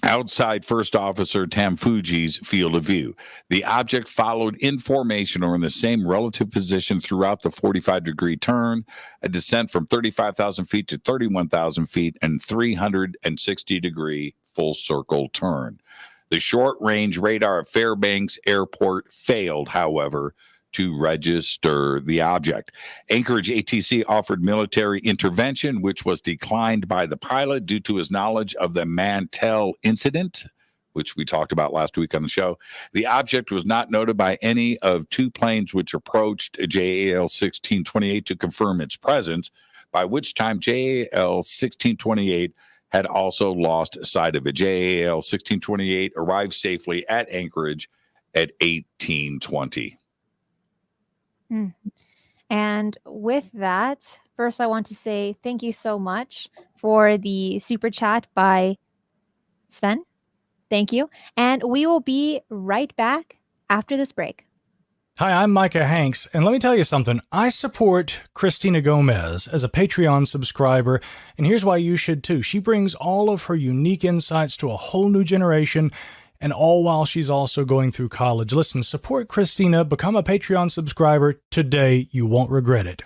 outside First Officer Tamfuji's field of view. The object followed in formation or in the same relative position throughout the 45-degree turn, a descent from 35,000 feet to 31,000 feet, and 360-degree full circle turn. The short-range radar at Fairbanks Airport failed, however, to register the object. Anchorage ATC offered military intervention, which was declined by the pilot due to his knowledge of the Mantell incident, which we talked about last week on the show. The object was not noted by any of two planes which approached JAL 1628 to confirm its presence, by which time JAL 1628 had also lost sight of it. JAL 1628 arrived safely at Anchorage at 1820. And with that, first I want to say thank you so much for the super chat by Sven. Thank you. And we will be right back after this break. Hi, I'm Micah Hanks, and let me tell you something. I support Cristina Gomez as a Patreon subscriber, and here's why you should too. She brings all of her unique insights to a whole new generation, and all while she's also going through college. Listen, support Cristina. Become a Patreon subscriber today. You won't regret it.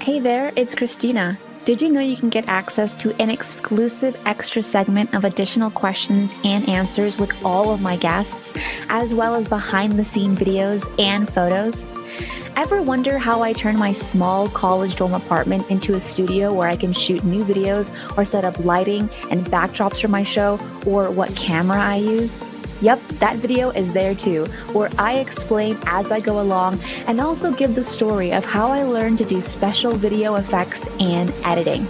Hey there, it's Cristina. Did you know you can get access to an exclusive extra segment of additional questions and answers with all of my guests, as well as behind-the-scene videos and photos? Ever wonder how I turn my small college dorm apartment into a studio where I can shoot new videos or set up lighting and backdrops for my show, or what camera I use? Yep, that video is there too, where I explain as I go along and also give the story of how I learned to do special video effects and editing.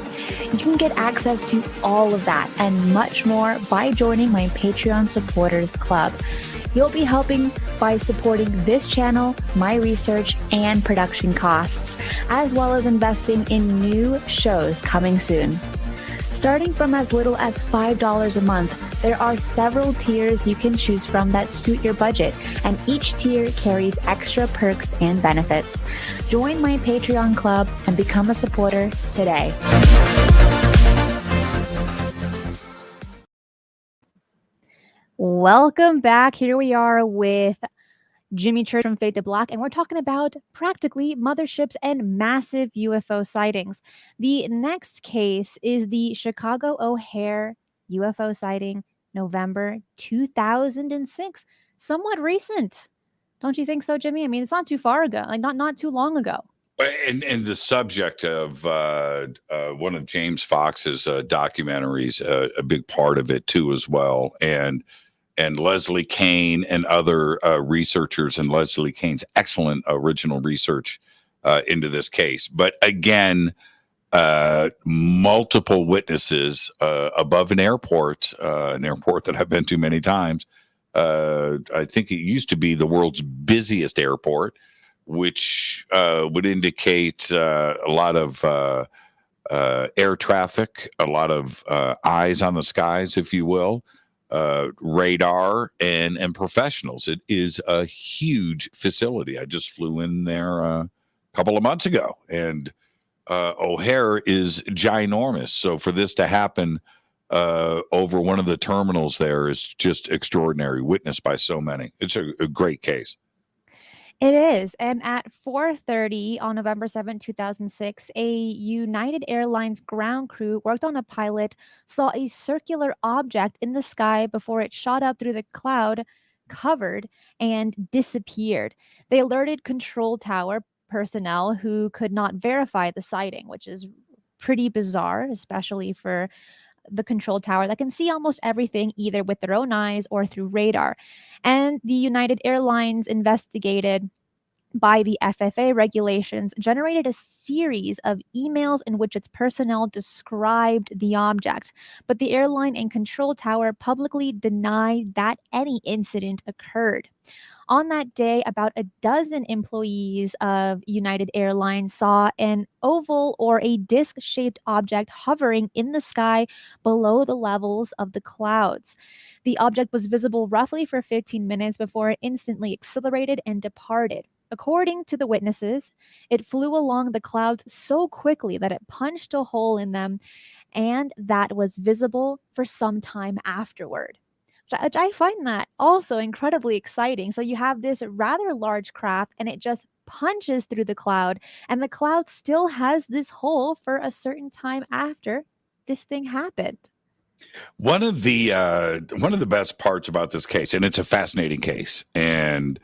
You can get access to all of that and much more by joining my Patreon supporters club. You'll be helping by supporting this channel, my research, and production costs, as well as investing in new shows coming soon. Starting from as little as $5 a month, there are several tiers you can choose from that suit your budget, and each tier carries extra perks and benefits. Join my Patreon club and become a supporter today. Welcome back. Here we are with Jimmy Church from Fade to Black, and we're talking about practically motherships and massive UFO sightings. The next case is the Chicago O'Hare UFO sighting, November 2006. Somewhat recent. Don't you think so, Jimmy? I mean, it's not too far ago, like not too long ago. And the subject of one of James Fox's documentaries, a big part of it too, as well, and Leslie Kane and other researchers, and Leslie Kane's excellent original research into this case. But again, multiple witnesses above an airport that I've been to many times. I think it used to be the world's busiest airport, which would indicate a lot of air traffic, a lot of eyes on the skies, if you will. Radar and professionals. It is a huge facility. I just flew in there a couple of months ago, and O'Hare is ginormous. So for this to happen over one of the terminals there is just extraordinary, witnessed by so many. It's a great case. It is. And at 4:30 on November 7, 2006, a United Airlines ground crew worked on a pilot, saw a circular object in the sky before it shot up through the cloud, covered, and disappeared. They alerted control tower personnel who could not verify the sighting, which is pretty bizarre, especially for the control tower that can see almost everything either with their own eyes or through radar. And the United Airlines investigated by the FAA regulations generated a series of emails in which its personnel described the object, but the airline and control tower publicly denied that any incident occurred. On that day, about a dozen employees of United Airlines saw an oval or a disc shaped object hovering in the sky below the levels of the clouds. The object was visible roughly for 15 minutes before it instantly accelerated and departed. According to the witnesses, it flew along the clouds so quickly that it punched a hole in them, and that was visible for some time afterward. Which I find that also incredibly exciting. So you have this rather large craft and it just punches through the cloud, and the cloud still has this hole for a certain time after this thing happened. One of the best parts about this case, and it's a fascinating case, and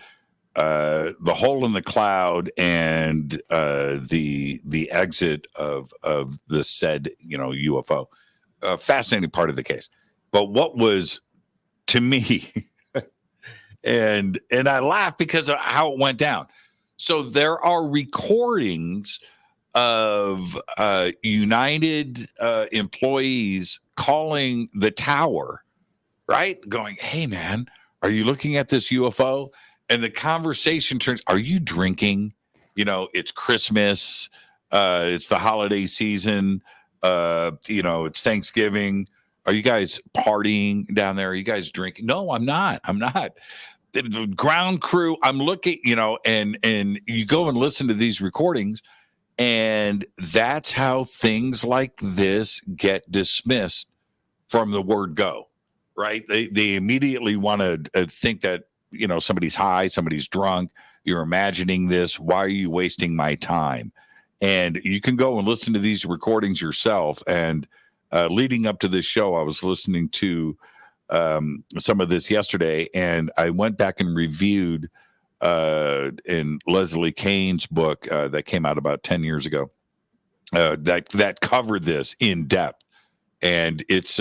the hole in the cloud and the exit of the said UFO, fascinating part of the case. But what was, to me, and I laugh because of how it went down. So there are recordings of United employees calling the tower, right? Going, "Hey man, are you looking at this UFO?" And the conversation turns, "Are you drinking? It's Christmas, it's the holiday season, it's Thanksgiving. Are you guys partying down there? Are you guys drinking?" "No, I'm not. The ground crew, I'm looking, and you go and listen to these recordings, and that's how things like this get dismissed from the word go, right? They immediately want to think that, somebody's high, somebody's drunk, you're imagining this. Why are you wasting my time? And you can go and listen to these recordings yourself. And leading up to this show, I was listening to some of this yesterday, and I went back and reviewed in Leslie Kane's book that came out about 10 years ago that covered this in depth. And it's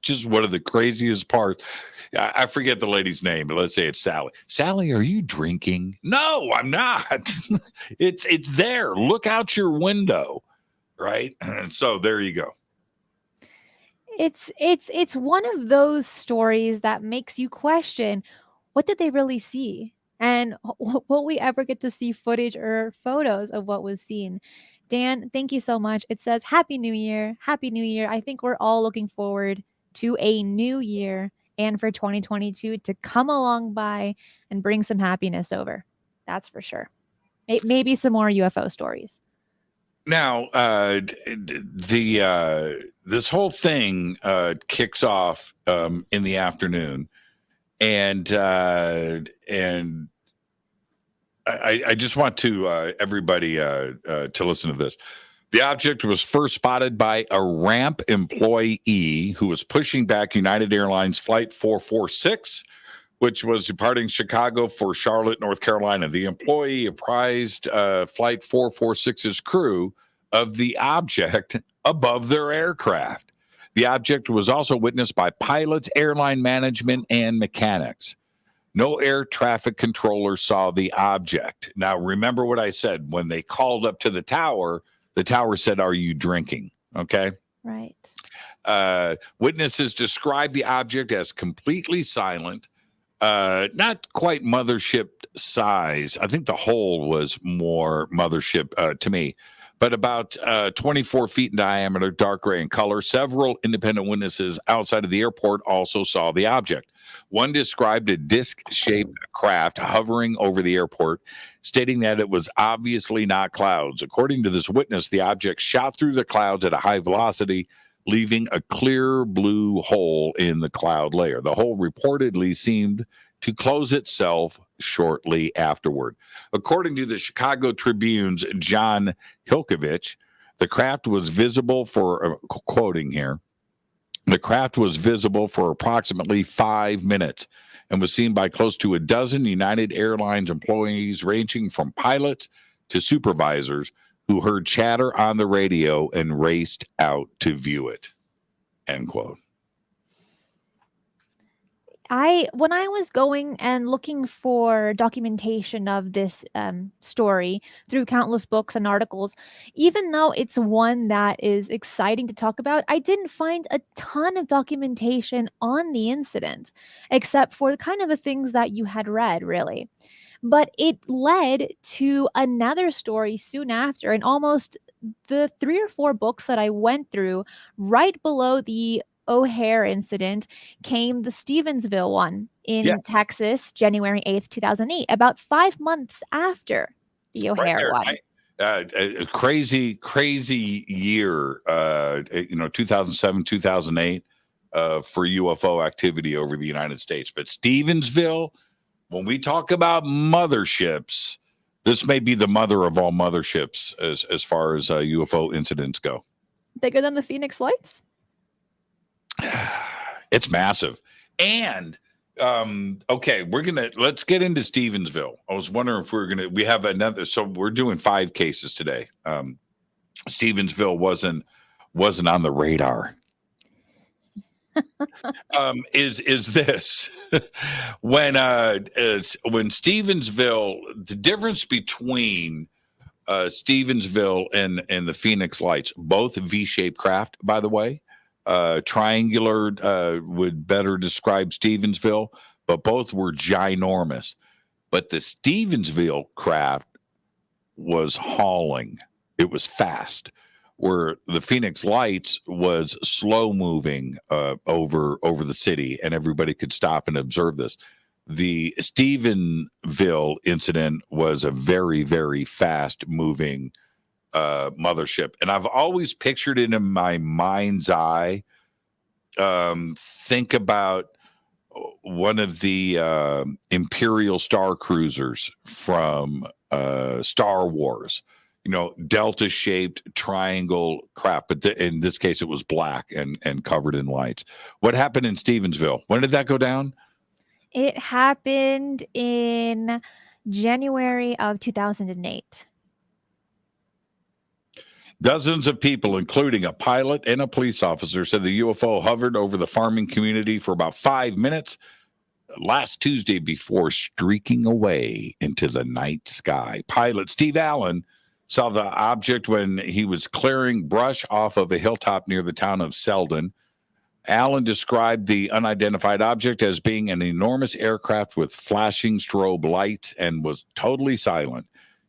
just one of the craziest parts. I forget the lady's name, but let's say it's Sally. "Sally, are you drinking?" "No, I'm not." It's there. Look out your window, right? So there you go. It's one of those stories that makes you question, what did they really see? And will we ever get to see footage or photos of what was seen? Dan, thank you so much. It says Happy New Year. Happy New Year. I think we're all looking forward to a new year and for 2022 to come along by and bring some happiness over. That's for sure. Maybe some more UFO stories. Now, this whole thing kicks off in the afternoon. And I just want to everybody to listen to this. The object was first spotted by a ramp employee who was pushing back United Airlines Flight 446, which was departing Chicago for Charlotte, North Carolina. The employee apprised Flight 446's crew of the object above their aircraft. The object was also witnessed by pilots, airline management, and mechanics. No air traffic controller saw the object. Now, remember what I said. When they called up to the tower said, "Are you drinking?" Okay. Right. Witnesses described the object as completely silent, not quite mothership size. I think the hole was more mothership to me, but about 24 feet in diameter, dark gray in color. Several independent witnesses outside of the airport also saw the object. One described a disc-shaped craft hovering over the airport, stating that it was obviously not clouds. According to this witness, the object shot through the clouds at a high velocity, leaving a clear blue hole in the cloud layer. The hole reportedly seemed to close itself shortly afterward. According to the Chicago Tribune's John Hilkovich, the craft was visible for, quoting here, the craft was visible for approximately 5 minutes and was seen by close to a dozen United Airlines employees, ranging from pilots to supervisors, who heard chatter on the radio and raced out to view it. End quote. When I was going and looking for documentation of this story through countless books and articles, even though it's one that is exciting to talk about, I didn't find a ton of documentation on the incident, except for kind of the things that you had read, really. But it led to another story soon after, and almost the 3 or 4 books that I went through right below the O'Hare incident came the Stephenville one in Yes. Texas, January 8th, 2008, about 5 months after the O'Hare one. A crazy year, 2007, 2008 for UFO activity over the United States. But Stephenville, when we talk about motherships, this may be the mother of all motherships as far as UFO incidents go. Bigger than the Phoenix Lights? It's massive. And okay, let's get into Stephenville. I was wondering if we have another, so we're doing 5 cases today. Stephenville wasn't on the radar. Is this when Stephenville, the difference between Stephenville and the Phoenix Lights, both V-shaped craft, by the way. Triangular would better describe Stephenville, but both were ginormous. But the Stephenville craft was hauling. It was fast, where the Phoenix Lights was slow moving over the city, and everybody could stop and observe this. The Stephenville incident was a very, very fast moving mothership, and I've always pictured it in my mind's eye. Think about one of the Imperial Star Cruisers from Star Wars, delta shaped triangle craft, but in this case it was black and covered in lights. What happened in Stephenville? When did that go down? It happened in January of 2008. Dozens of people, including a pilot and a police officer, said the UFO hovered over the farming community for about 5 minutes last Tuesday before streaking away into the night sky. Pilot Steve Allen saw the object when he was clearing brush off of a hilltop near the town of Selden. Allen described the unidentified object as being an enormous aircraft with flashing strobe lights and was totally silent.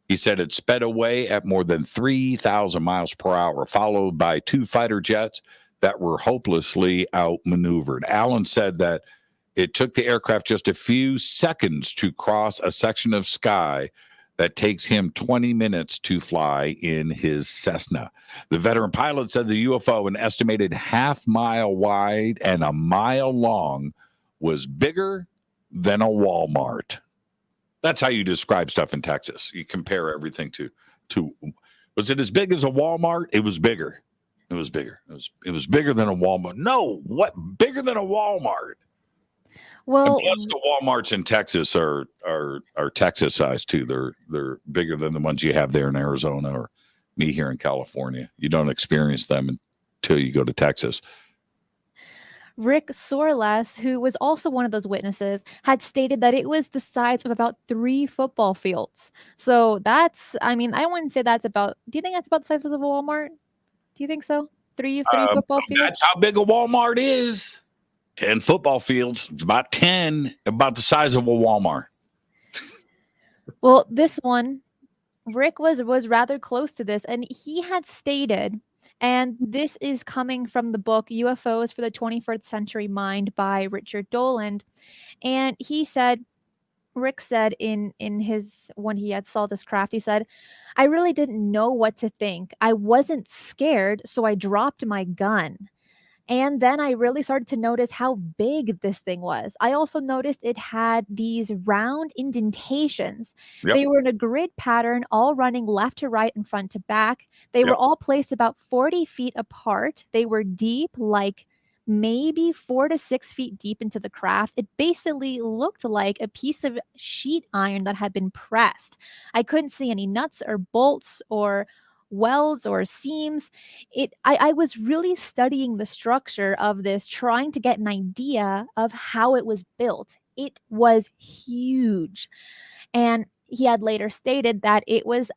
He said it sped away at more than 3,000 miles per hour, followed by 2 fighter jets that were hopelessly outmaneuvered. Allen said that it took the aircraft just a few seconds to cross a section of sky that takes him 20 minutes to fly in his Cessna. The veteran pilot said the UFO, an estimated half-mile wide and a mile long, was bigger than a Walmart. That's how you describe stuff in Texas. You compare everything to was it as big as a Walmart? It was bigger. It was bigger. It was bigger than a Walmart. No, what bigger than a Walmart? Well, And plus the Walmarts in Texas are Texas size too. They're bigger than the ones you have there in Arizona or me here in California. You don't experience them until you go to Texas. Rick Sorles, who was also one of those witnesses, had stated that it was the size of about 3 football fields. So that's, I mean, I wouldn't say that's about, do you think that's about the size of a Walmart? Do you think so? Three football fields? That's how big a Walmart is. 10 football fields. It's about 10, about the size of a Walmart. Well, this one, Rick was rather close to this, and he had stated, and this is coming from the book UFOs for the 21st Century Mind by Richard Doland. And he said, Rick said in his, when he had saw this craft, he said, I really didn't know what to think. I wasn't scared, so I dropped my gun. And then I really started to notice how big this thing was. I also noticed it had these round indentations. Yep. They were in a grid pattern, all running left to right and front to back. They were Yep. all placed about 40 feet apart. They were deep, like maybe 4 to 6 feet deep into the craft. It basically looked like a piece of sheet iron that had been pressed. I couldn't see any nuts or bolts or welds or seams. I was really studying the structure of this, trying to get an idea of how it was built. It was huge. And he had later stated that it was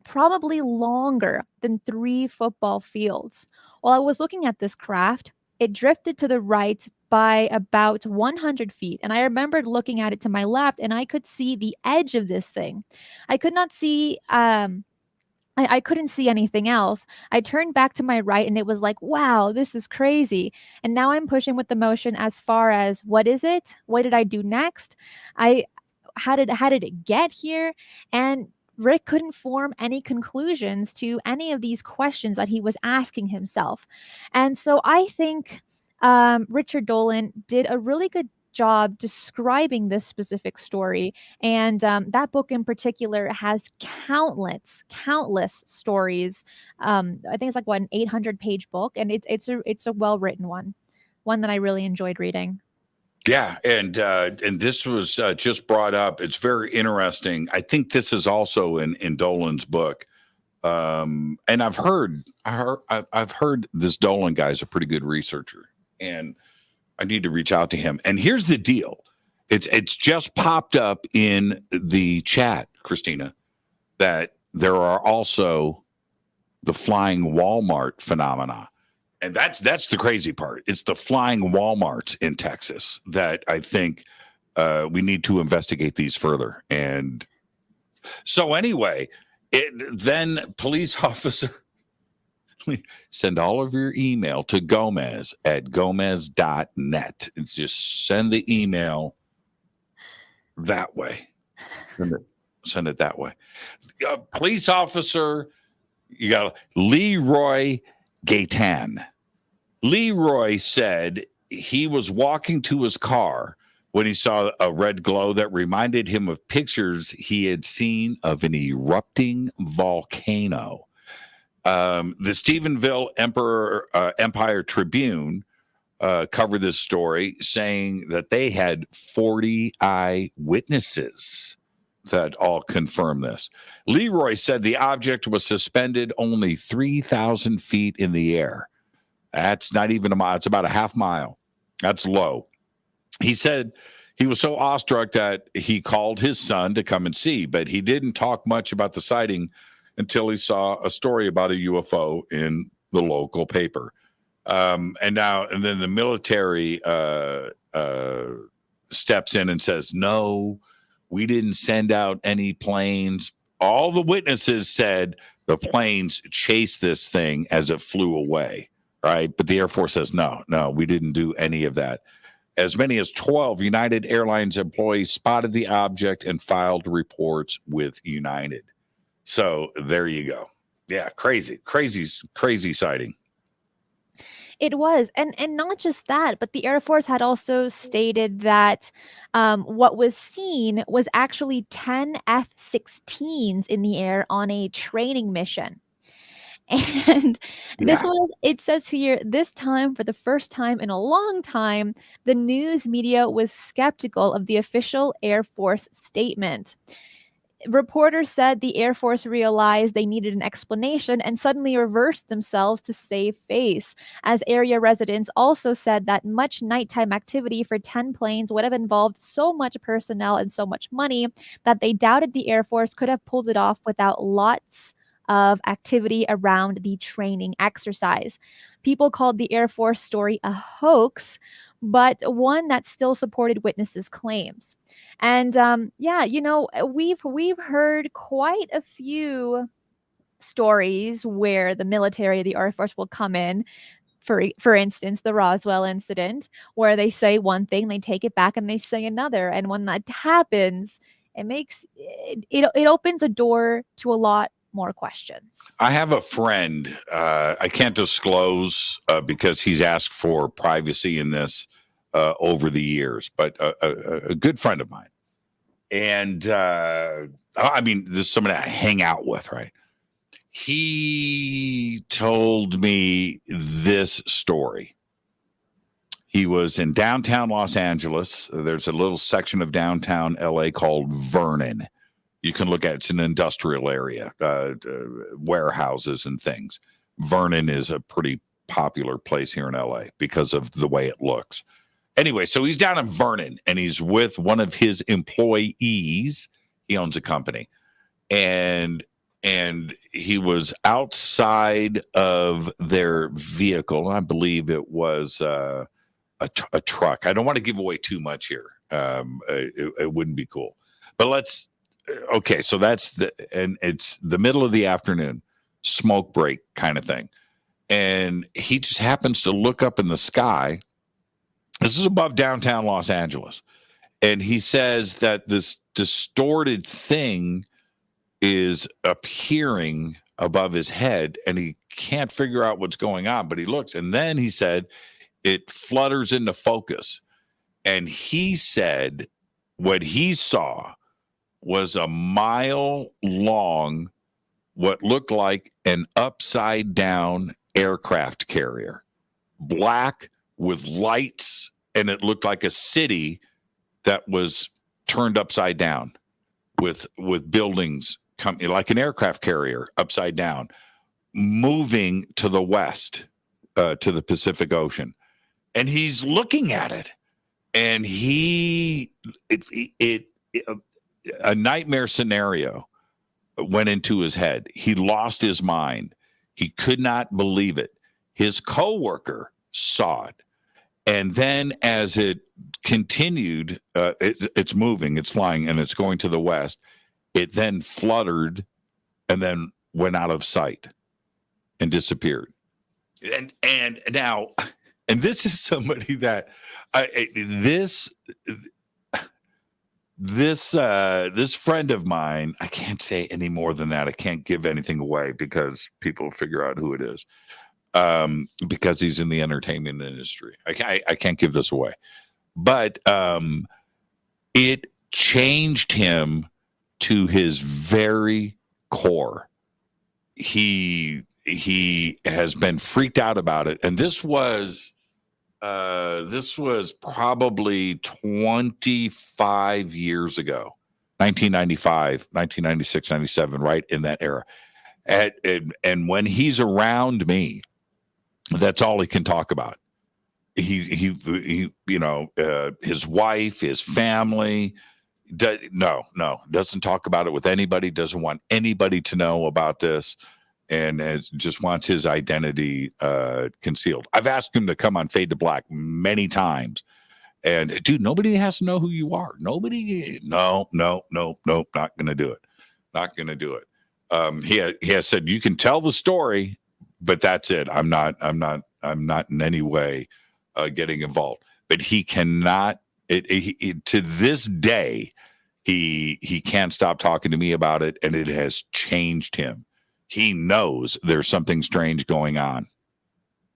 probably longer than 3 football fields. While I was looking at this craft, it drifted to the right by about 100 feet. And I remembered looking at it to my left, and I could see the edge of this thing. I could not see I couldn't see anything else. I turned back to my right and it was like, wow, this is crazy. And now I'm pushing with the motion as far as what is it? What did I do next? How did it get here? And Rick couldn't form any conclusions to any of these questions that he was asking himself. And so I think Richard Dolan did a really good job describing this specific story. And that book in particular has countless stories. I think it's like an 800-page book, and it's a well-written one that I really enjoyed reading. Yeah, and this was just brought up. It's very interesting. I think this is also in Dolan's book. And I've heard this Dolan guy is a pretty good researcher, and I need to reach out to him. And here's the deal. It's just popped up in the chat, Cristina, that there are also the flying Walmart phenomena. And that's the crazy part. It's the flying Walmarts in Texas that I think we need to investigate these further. And so anyway, then police officer send all of your email to Gomez at gomez.net. It's just send the email that way. Send it that way. Police officer, you got Leroy Gaitan. Leroy said he was walking to his car when he saw a red glow that reminded him of pictures he had seen of an erupting volcano. The Stephenville Empire Tribune covered this story, saying that they had 40 eyewitnesses that all confirm this. Leroy said the object was suspended only 3,000 feet in the air. That's not even a mile. It's about a half mile. That's low. He said he was so awestruck that he called his son to come and see, but he didn't talk much about the sighting until he saw a story about a UFO in the local paper. And then the military steps in and says, no, we didn't send out any planes. All the witnesses said the planes chased this thing as it flew away, right? But the Air Force says, no, we didn't do any of that. As many as 12 United Airlines employees spotted the object and filed reports with United. So there you go. Yeah, crazy sighting. It was, and not just that, but the Air Force had also stated that what was seen was actually 10 F-16s in the air on a training mission. And this Yeah. was, it says here, this time, for the first time in a long time, the news media was skeptical of the official Air Force statement. Reporters said the Air Force realized they needed an explanation and suddenly reversed themselves to save face. As area residents also said that much nighttime activity for 10 planes would have involved so much personnel and so much money that they doubted the Air Force could have pulled it off without lots of activity around the training exercise. People called the Air Force story a hoax, but one that still supported witnesses' claims. And yeah, we've heard quite a few stories where the military, the Air Force will come in. For instance, the Roswell incident, where they say one thing, they take it back, and they say another. And when that happens, it opens a door to a lot more questions. I have a friend. I can't disclose because he's asked for privacy in this over the years, but a good friend of mine. And I mean, this is someone I hang out with, right? He told me this story. He was in downtown Los Angeles. There's a little section of downtown LA called Vernon. You can look at it's an industrial area, warehouses and things. Vernon is a pretty popular place here in LA because of the way it looks. Anyway, so he's down in Vernon and he's with one of his employees. He owns a company. And he was outside of their vehicle. I believe it was a truck. I don't want to give away too much here. It wouldn't be cool. But okay, so and it's the middle of the afternoon, smoke break kind of thing. And he just happens to look up in the sky. This is above downtown Los Angeles. And he says that this distorted thing is appearing above his head and he can't figure out what's going on, but he looks. And then he said it flutters into focus. And he said what he saw was a mile long, what looked like an upside down aircraft carrier, black with lights, and it looked like a city that was turned upside down with buildings like an aircraft carrier upside down, moving to the west, to the Pacific Ocean. And he's looking at it, and a nightmare scenario went into his head. He lost his mind. He could not believe it. His coworker saw it. And then as it continued, it's moving, it's flying, and it's going to the west. It then fluttered and then went out of sight and disappeared. And now, and this is somebody that this friend of mine, I can't say any more than that. I can't give anything away because people figure out who it is. Because he's in the entertainment industry. I can't give this away. But it changed him to his very core. He has been freaked out about it. And this was probably 25 years ago, 1995, 1996, 97, right in that era. And when he's around me, that's all he can talk about. He his wife, his family, doesn't talk about it with anybody, doesn't want anybody to know about this, and just wants his identity concealed. I've asked him to come on Fade to Black many times, and dude, nobody has to know who you are. Nobody, no, not gonna do it. Not gonna do it. He has said you can tell the story, but that's it. I'm not in any way getting involved. But he cannot. To this day, he can't stop talking to me about it, and it has changed him. He knows there's something strange going on.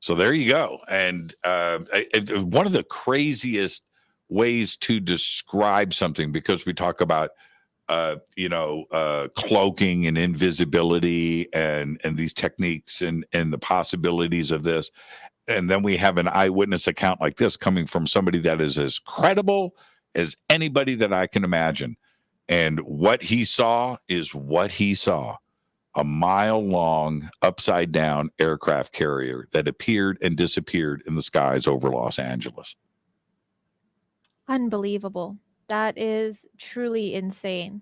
So there you go. And one of the craziest ways to describe something, because we talk about cloaking and invisibility and these techniques and the possibilities of this. And then we have an eyewitness account like this coming from somebody that is as credible as anybody that I can imagine. And what he saw is what he saw: a mile-long, upside-down aircraft carrier that appeared and disappeared in the skies over Los Angeles. Unbelievable. That is truly insane.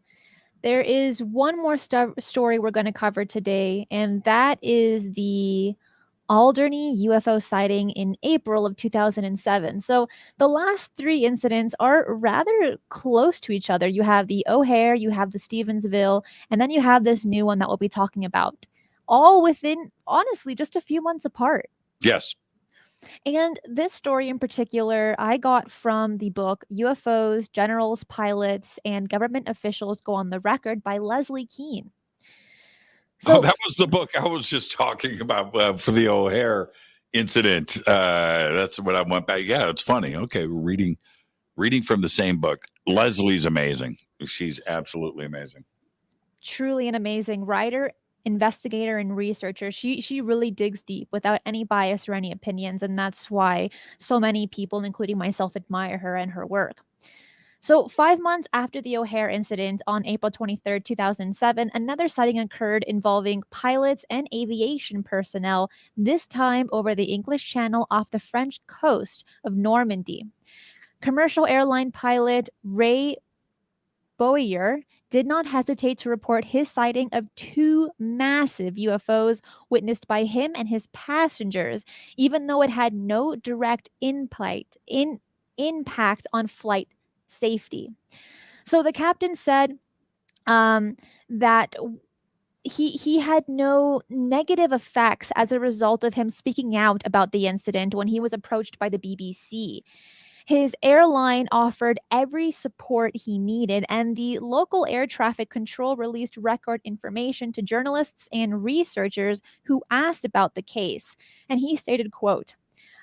There is one more story we're going to cover today, and that is the Alderney UFO sighting in April of 2007. So the last three incidents are rather close to each other. You have the O'Hare, you have the Stephenville, and then you have this new one that we'll be talking about, all within, honestly, just a few months apart. Yes. And this story in particular, I got from the book UFOs, Generals, Pilots, and Government Officials Go on the Record by Leslie Kean. So that was the book I was just talking about for the O'Hare incident. That's what I went back. Yeah, it's funny. Okay, we're reading from the same book. Leslie's amazing. She's absolutely amazing. Truly an amazing writer, investigator, and researcher. She really digs deep without any bias or any opinions, and that's why so many people, including myself, admire her and her work. So 5 months after the O'Hare incident on April 23rd, 2007, another sighting occurred involving pilots and aviation personnel, this time over the English Channel off the French coast of Normandy. Commercial airline pilot Ray Boyer did not hesitate to report his sighting of two massive UFOs witnessed by him and his passengers, even though it had no direct impact on flight safety. So the captain said that he had no negative effects as a result of him speaking out about the incident when he was approached by the BBC. His airline offered every support he needed, and the local air traffic control released record information to journalists and researchers who asked about the case. And he stated, quote,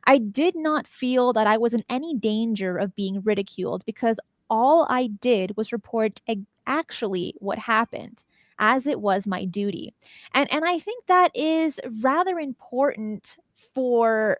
"I did not feel that I was in any danger of being ridiculed because all I did was report actually what happened, as it was my duty." And I think that is rather important for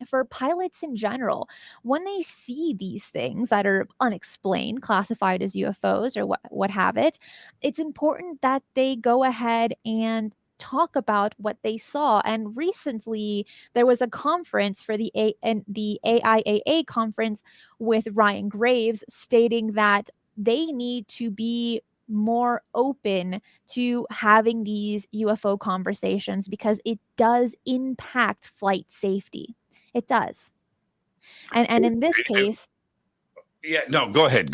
for pilots in general. When they see these things that are unexplained, classified as UFOs or what have it, it's important that they go ahead and talk about what they saw. And recently there was a conference for the AIAA conference with Ryan Graves stating that they need to be more open to having these UFO conversations because it does impact flight safety. It does. And in this case, yeah, no, go ahead.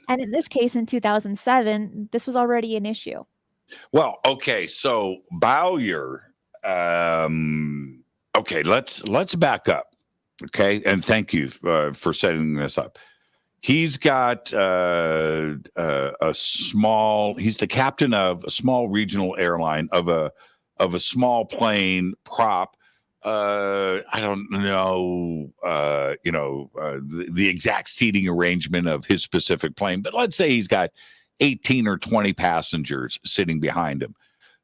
And in this case, in 2007, this was already an issue. Well, okay, so Bowyer, okay, let's back up, okay, and thank you for setting this up. He's got he's the captain of a small regional airline of a small plane prop. I don't know, the exact seating arrangement of his specific plane, but let's say he's got 18 or 20 passengers sitting behind him.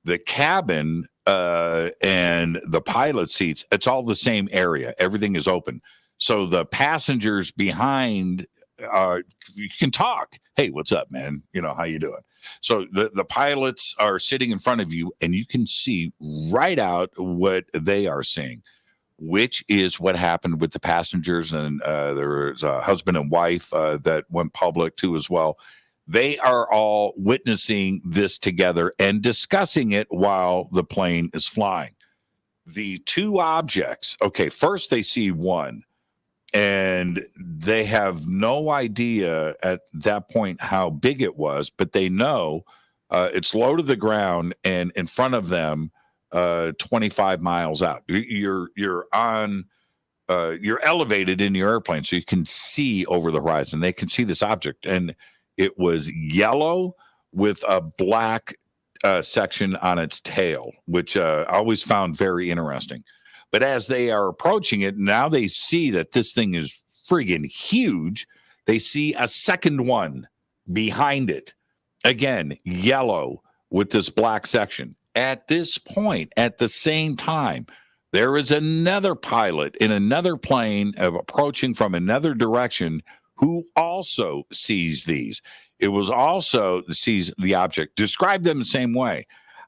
The cabin and the pilot seats, it's all the same area. Everything is open. So the passengers behind, you can talk. Hey, what's up, man? How you doing? So the pilots are sitting in front of you, and you can see right out what they are seeing, which is what happened with the passengers. And there was a husband and wife that went public too as well. They are all witnessing this together and discussing it while the plane is flying. The two objects, okay, first they see one, and they have no idea at that point how big it was, but they know it's low to the ground and in front of them 25 miles out. You're elevated in your airplane, so you can see over the horizon. They can see this object, and it was yellow with a black section on its tail, which I always found very interesting. But as they are approaching it, now they see that this thing is friggin' huge. They see a second one behind it. Again, yellow with this black section. At this point, at the same time, there is another pilot in another plane approaching from another direction who also sees these. It was also sees the object. Described them the same way.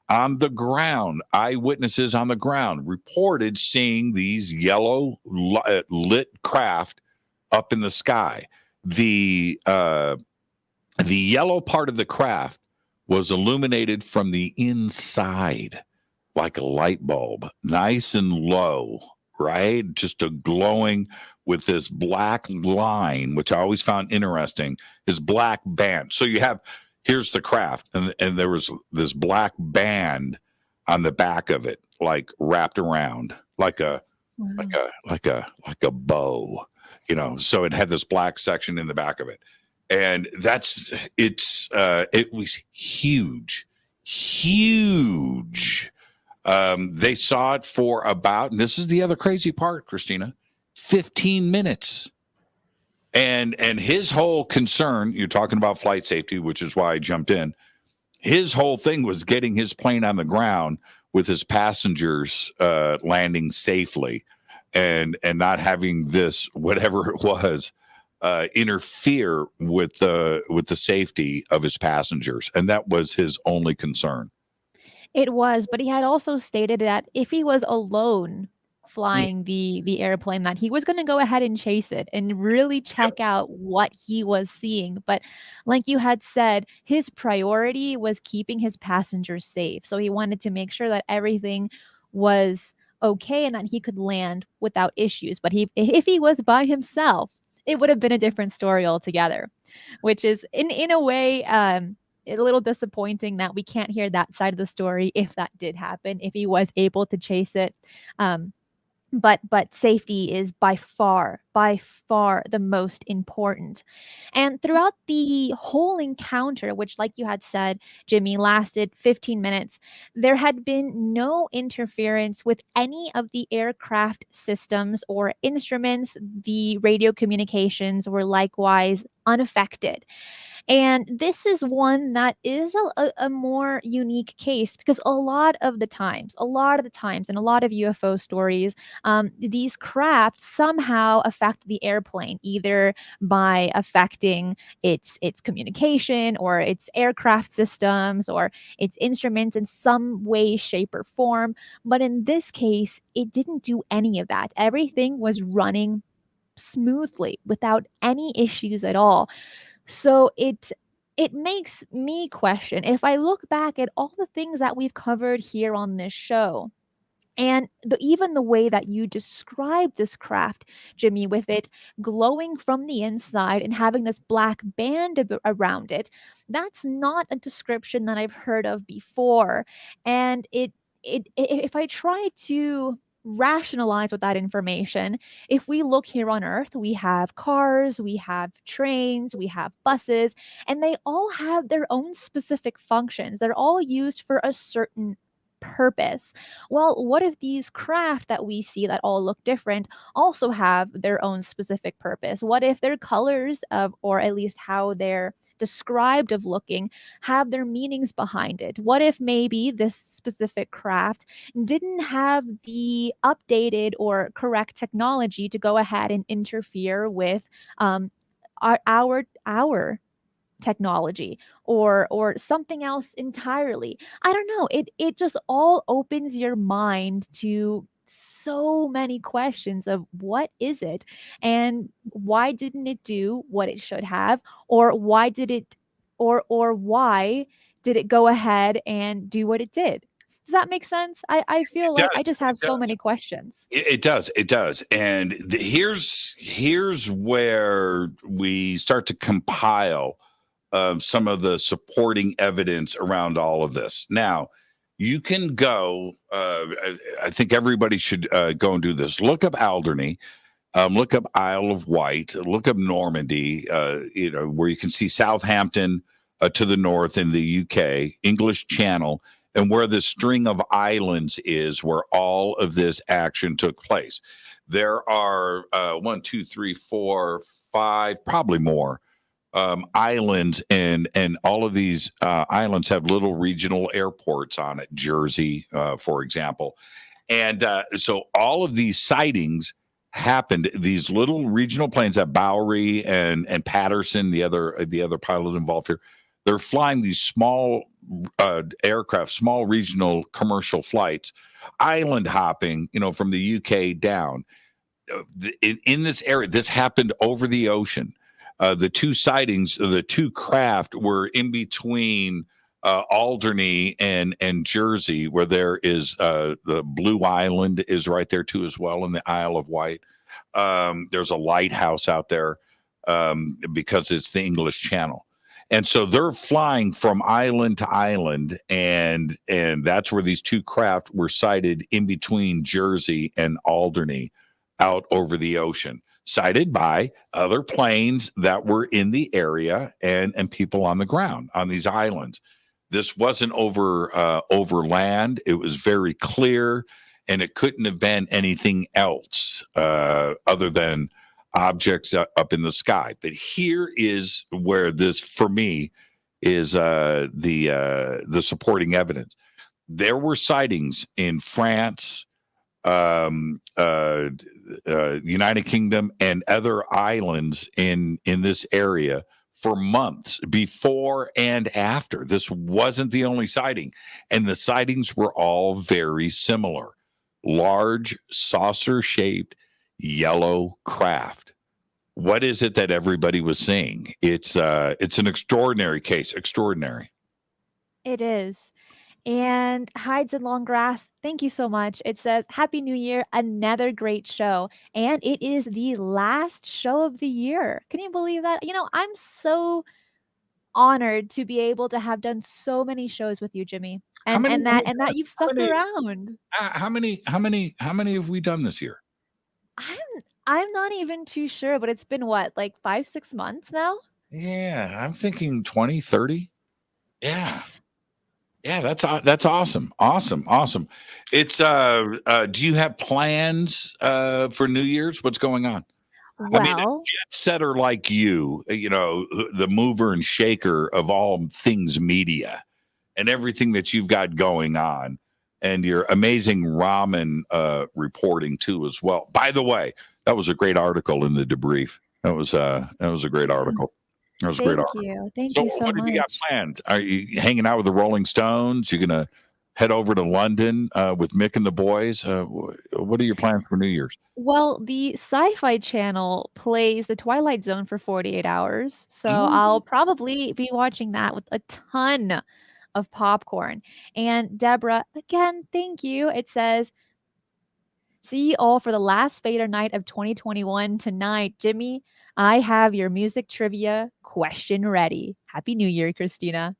On the ground, eyewitnesses on the ground reported seeing these yellow lit craft up in the sky. The yellow part of the craft was illuminated from the inside like a light bulb, nice and low, right? Just a glowing with this black line, which I always found interesting, is black band. So you have, here's the craft, and there was this black band on the back of it, like wrapped around, like a bow, you know. So it had this black section in the back of it, and it was huge. They saw it for about, and this is the other crazy part, Cristina, 15 minutes. And his whole concern, you're talking about flight safety, which is why I jumped in. His whole thing was getting his plane on the ground with his passengers landing safely and not having this, whatever it was, interfere with the safety of his passengers. And that was his only concern. It was, but he had also stated that if he was alone flying the airplane, that he was going to go ahead and chase it and really check out what he was seeing. But like you had said, his priority was keeping his passengers safe. So he wanted to make sure that everything was okay and that he could land without issues. But if he was by himself, it would have been a different story altogether, which is in a way, a little disappointing that we can't hear that side of the story if that did happen, if he was able to chase it. But safety is by far the most important. And throughout the whole encounter, which, like you had said, Jimmy, lasted 15 minutes, there had been no interference with any of the aircraft systems or instruments. The radio communications were likewise unaffected. And this is one that is a more unique case, because a lot of the times in a lot of UFO stories, these craft somehow affect the airplane, either by affecting its communication or its aircraft systems or its instruments in some way, shape, or form. But in this case, it didn't do any of that. Everything was running smoothly without any issues at all. So it makes me question, if I look back at all the things that we've covered here on this show, and even the way that you describe this craft, Jimmy, with it glowing from the inside and having this black band around it, that's not a description that I've heard of before. And if I try to rationalize with that information, if we look here on Earth, we have cars, we have trains, we have buses, and they all have their own specific functions. They're all used for a certain purpose. Well, what if these craft that we see that all look different also have their own specific purpose? What if their colors of, or at least how they're described of looking, have their meanings behind it? What if maybe this specific craft didn't have the updated or correct technology to go ahead and interfere with our technology or something else entirely? I don't know. It just all opens your mind to so many questions of what is it, and why didn't it do what it should have, or why did it go ahead and do what it did? Does that make sense? I feel like I just have so many questions. It does. And here's where we start to compile some of the supporting evidence around all of this. Now, you can go, I think everybody should go and do this. Look up Alderney, look up Isle of Wight, look up Normandy, where you can see Southampton to the north in the UK, English Channel, and where the string of islands is where all of this action took place. There are 1, 2, 3, 4, 5, probably more islands, and all of these islands have little regional airports on it. Jersey, for example, and so all of these sightings happened. These little regional planes at Bowery and Patterson, the other pilot involved here, they're flying these small aircraft, small regional commercial flights, island hopping, from the UK down. In this area, this happened over the ocean. The two sightings, the two craft were in between Alderney and Jersey, where there is the Blue Island is right there too as well, in the Isle of Wight. There's a lighthouse out there because it's the English Channel. And so they're flying from island to island, and that's where these two craft were sighted, in between Jersey and Alderney, out over the ocean, sighted by other planes that were in the area and people on the ground on these islands. This wasn't over land. It was very clear, and it couldn't have been anything else other than objects up in the sky. But here is where this, for me, is the supporting evidence. There were sightings in France, United Kingdom, and other islands in this area for months before and after. This wasn't the only sighting, and the sightings were all very similar. Large, saucer-shaped, yellow craft. What is it that everybody was seeing? It's an extraordinary case. Extraordinary. It is. And Hides in Long Grass, thank you so much. It says, Happy New Year, another great show. And it is the last show of the year. Can you believe that? I'm so honored to be able to have done so many shows with you, Jimmy. And that you've stuck around. How many have we done this year? I'm not even too sure, but it's been what, like 5-6 months now? Yeah, I'm thinking 20, 30. Yeah. Yeah, that's awesome. Awesome. It's do you have plans for New Year's? What's going on? Well, I mean, a jet setter like you, the mover and shaker of all things media and everything that you've got going on, and your amazing ramen reporting too as well. By the way, that was a great article in the debrief. That was a great article. That was a great article. Thank you so much. What have you got planned? Are you hanging out with the Rolling Stones? You're gonna head over to London with Mick and the boys? What are your plans for New Year's? Well, the Sci-Fi Channel plays The Twilight Zone for 48 hours, so I'll probably be watching that with a ton of popcorn. And Deborah, again, thank you. It says, see you all for the last Fader night of 2021 tonight. Jimmy, I have your music trivia question ready. Happy New Year, Cristina.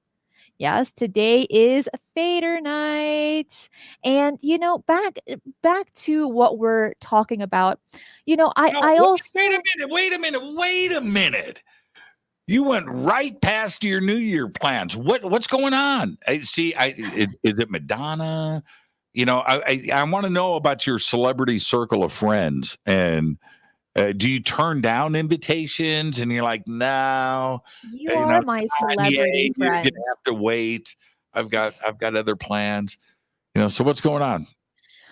Yes, today is Fader night. And back to what we're talking about. Wait a minute. You went right past your New Year plans. What's going on? Is it Madonna? I want to know about your celebrity circle of friends. And do you turn down invitations? And you're like, no. You are my celebrity friend. You're gonna have to wait. I've got other plans. So what's going on?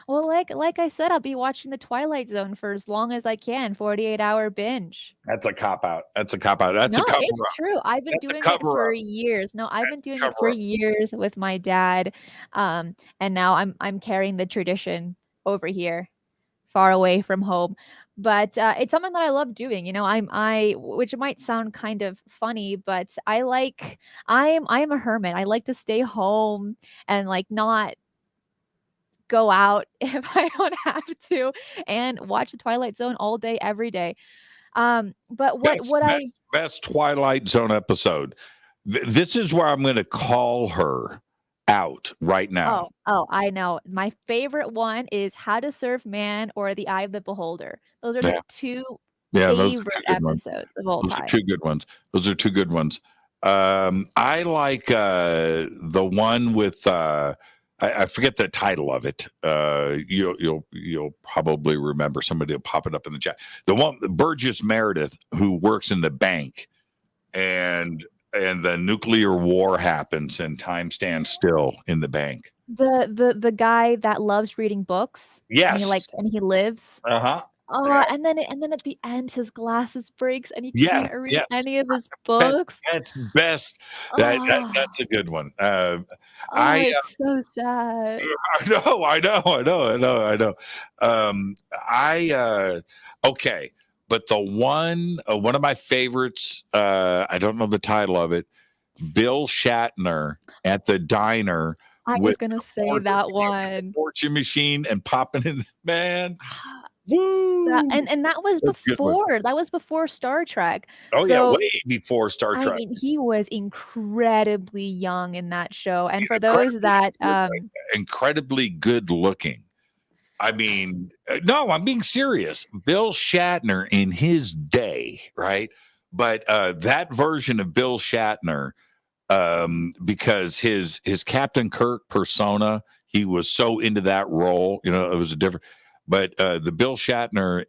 Well, like I said, I'll be watching The Twilight Zone for as long as I can, 48-hour binge. That's a cop-out. That's a cover-up. It's true. I've been doing it for years. No, I've been doing it for years with my dad. And now I'm carrying the tradition over here, far away from home. But it's something that I love doing. Which might sound kind of funny, but I'm a hermit. I like to stay home and not go out if I don't have to, and watch The Twilight Zone all day, every day. But best Twilight Zone episode. This is where I'm going to call her out right now. Oh, I know. My favorite one is How to Serve Man or The Eye of the Beholder. Those are the two favorite episodes of all time. Those are two good ones. I like the one with I forget the title of it. You'll probably remember. Somebody will pop it up in the chat. The one Burgess Meredith, who works in the bank, and the nuclear war happens and time stands still in the bank. The guy that loves reading books. Yes. And he lives. Uh-huh. Oh, and then at the end, his glasses breaks and he Yes, can't read yes. any of his books. That's best. Oh, That's a good one. it's so sad. I know. Okay, but the one of my favorites. I don't know the title of it. Bill Shatner at the diner. I was gonna say that one. Fortune machine and popping in. Man, woo! And that was before Star Trek. Oh yeah, So, way before Star Trek. I mean, he was incredibly young in that show. And for those that incredibly good looking. I mean, no, I'm being serious. Bill Shatner in his day, right? But that version of Bill Shatner, because his Captain Kirk persona, he was so into that role. You know, it was a different. But the Bill Shatner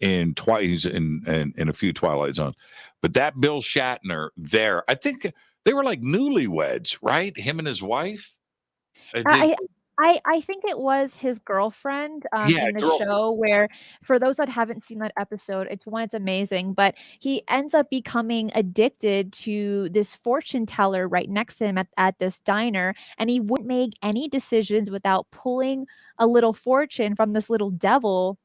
he's in a few Twilight Zones. But that Bill Shatner there, I think they were like newlyweds, right? Him and his wife. I think it was his girlfriend in the show, where, for those that haven't seen that episode, it's amazing, but he ends up becoming addicted to this fortune teller right next to him at this diner, and he wouldn't make any decisions without pulling a little fortune from this little devil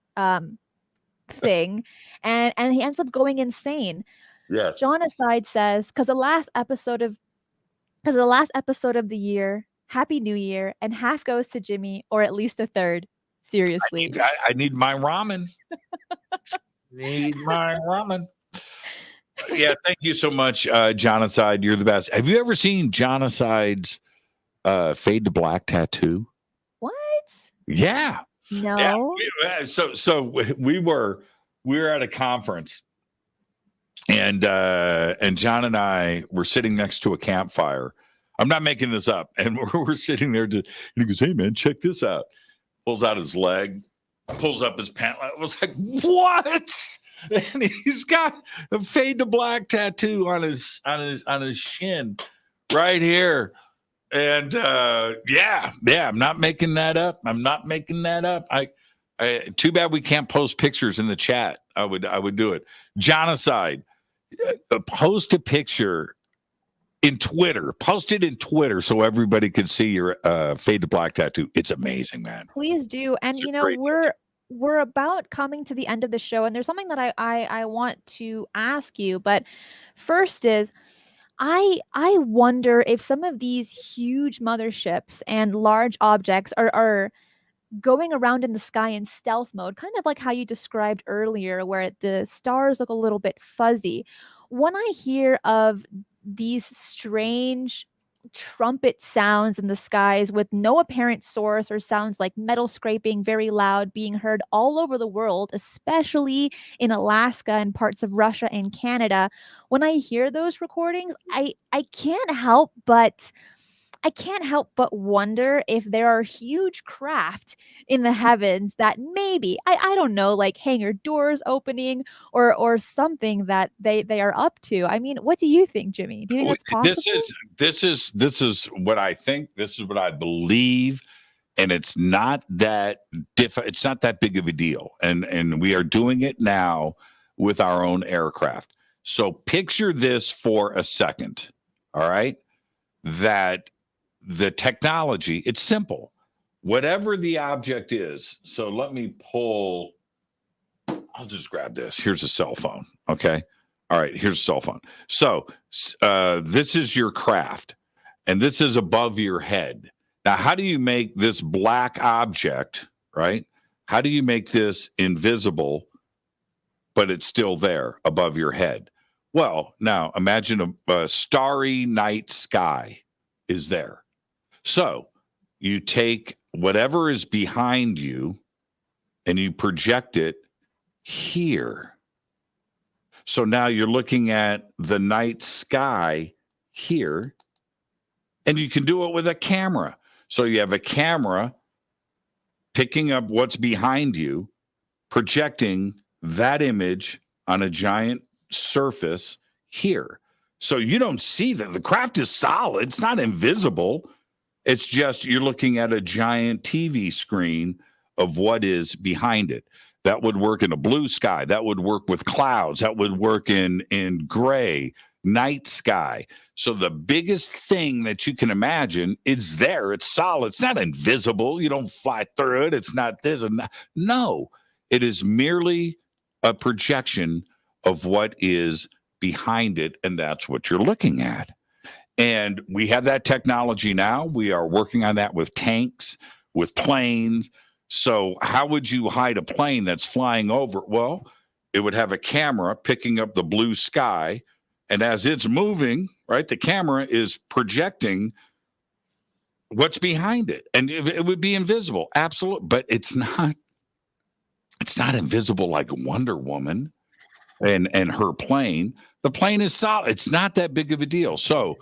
thing, and he ends up going insane. Yes. John Aside says, because the last episode of the year, Happy New Year, and half goes to Jimmy, or at least a third. Seriously. I need my ramen. Need my ramen. Yeah, thank you so much, John Aside. You're the best. Have you ever seen John Aside's fade to black tattoo? What? Yeah. No. Yeah, so we were at a conference, and John and I were sitting next to a campfire. I'm not making this up. And we're sitting there, and he goes, "Hey, man, check this out." Pulls out his leg, pulls up his pant leg. I was like, what? And he's got a fade to black tattoo on his shin right here. And yeah, I'm not making that up. I too bad we can't post pictures in the chat. I would do it. John Aside, post a picture in Twitter. Post it in Twitter so everybody could see your fade to black tattoo. It's amazing, man. Please do. And we're about coming to the end of the show, and there's something that I want to ask you. But first is, I wonder if some of these huge motherships and large objects are going around in the sky in stealth mode, kind of like how you described earlier, where the stars look a little bit fuzzy. When I hear of these strange trumpet sounds in the skies with no apparent source, or sounds like metal scraping very loud being heard all over the world, especially in Alaska and parts of Russia and Canada, when I hear those recordings, I can't help but wonder if there are huge craft in the heavens that maybe, I don't know, like hangar doors opening or something that they are up to. I mean, what do you think, Jimmy? Do you think it's possible? This is what I think. This is what I believe. And it's not that it's not that big of a deal. And we are doing it now with our own aircraft. So picture this for a second. All right. That the technology, it's simple. Whatever the object is. So let me pull. I'll just grab this. Here's a cell phone. Okay. All right. Here's a cell phone. So this is your craft, and this is above your head. Now, how do you make this black object, right? How do you make this invisible, but it's still there above your head? Well, now imagine a starry night sky is there. So you take whatever is behind you and you project it here. So now you're looking at the night sky here, and you can do it with a camera. So you have a camera picking up what's behind you, projecting that image on a giant surface here. So you don't see that the craft is solid. It's not invisible. It's just you're looking at a giant TV screen of what is behind it. That would work in a blue sky. That would work with clouds. That would work in gray, night sky. So the biggest thing that you can imagine is there. It's solid. It's not invisible. You don't fly through it. It's not this and that. No, it is merely a projection of what is behind it, and that's what you're looking at. And we have that technology now. We are working on that with tanks, with planes. So how would you hide a plane that's flying over? Well, it would have a camera picking up the blue sky, and as it's moving, right, the camera is projecting what's behind it, and it would be invisible, absolutely. But it's not invisible like Wonder Woman and her plane. The plane is solid. It's not that big of a deal. So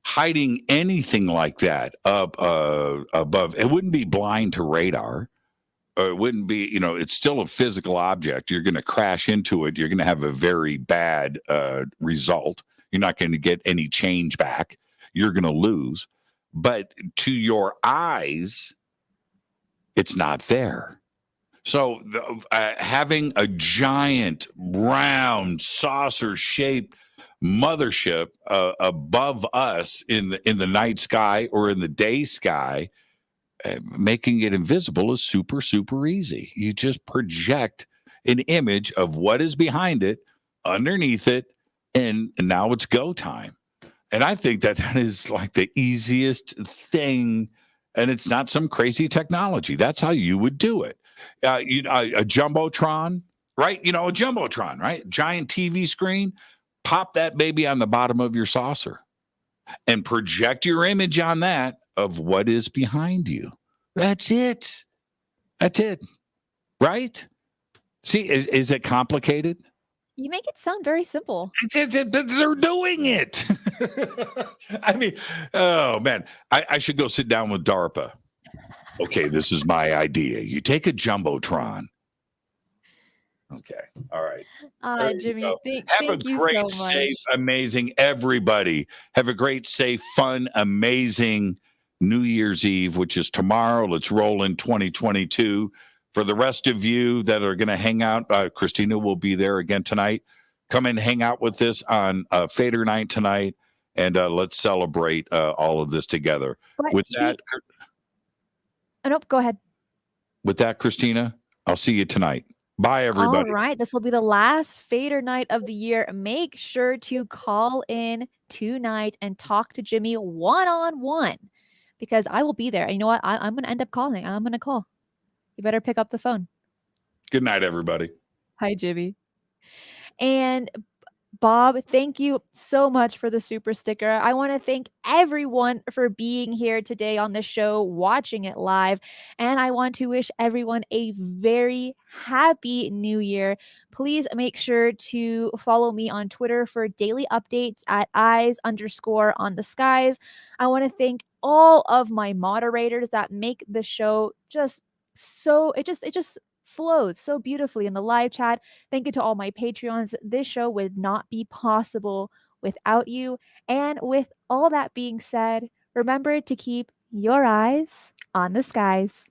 hiding anything like that up above, it wouldn't be blind to radar. It wouldn't be, it's still a physical object. You're going to crash into it. You're going to have a very bad result. You're not going to get any change back. You're going to lose. But to your eyes, it's not there. So having a giant, round, saucer-shaped mothership above us in the night sky or in the day sky, making it invisible is super, super easy. You just project an image of what is behind it, underneath it, and now it's go time. And I think that is like the easiest thing, and it's not some crazy technology. That's how you would do it. A Jumbotron, right? A Jumbotron, right? Giant TV screen. Pop that baby on the bottom of your saucer and project your image on that of what is behind you. That's it. That's it. Right? See, is it complicated? You make it sound very simple. They're doing it. I mean, oh, man. I should go sit down with DARPA. Okay, this is my idea. You take a Jumbotron. Okay. All right. Jimmy, Have a great, safe, amazing, everybody. Have a great, safe, fun, amazing New Year's Eve, which is tomorrow. Let's roll in 2022. For the rest of you that are going to hang out, Cristina will be there again tonight. Come and hang out with us on Fader night tonight, and let's celebrate all of this together. But nope, go ahead. With that, Cristina, I'll see you tonight. Bye, everybody. All right. This will be the last Fader night of the year. Make sure to call in tonight and talk to Jimmy one-on-one, because I will be there. And you know what? I'm going to end up calling. I'm going to call. You better pick up the phone. Good night, everybody. Hi, Jimmy. And Bob, thank you so much for the super sticker. I want to thank everyone for being here today on the show, watching it live. And I want to wish everyone a very happy new year. Please make sure to follow me on Twitter for daily updates at eyes_on_the_skies. I want to thank all of my moderators that make the show just so, it just flows so beautifully in the live chat. Thank you to all my Patreons. This show would not be possible without you. And with all that being said, remember to keep your eyes on the skies.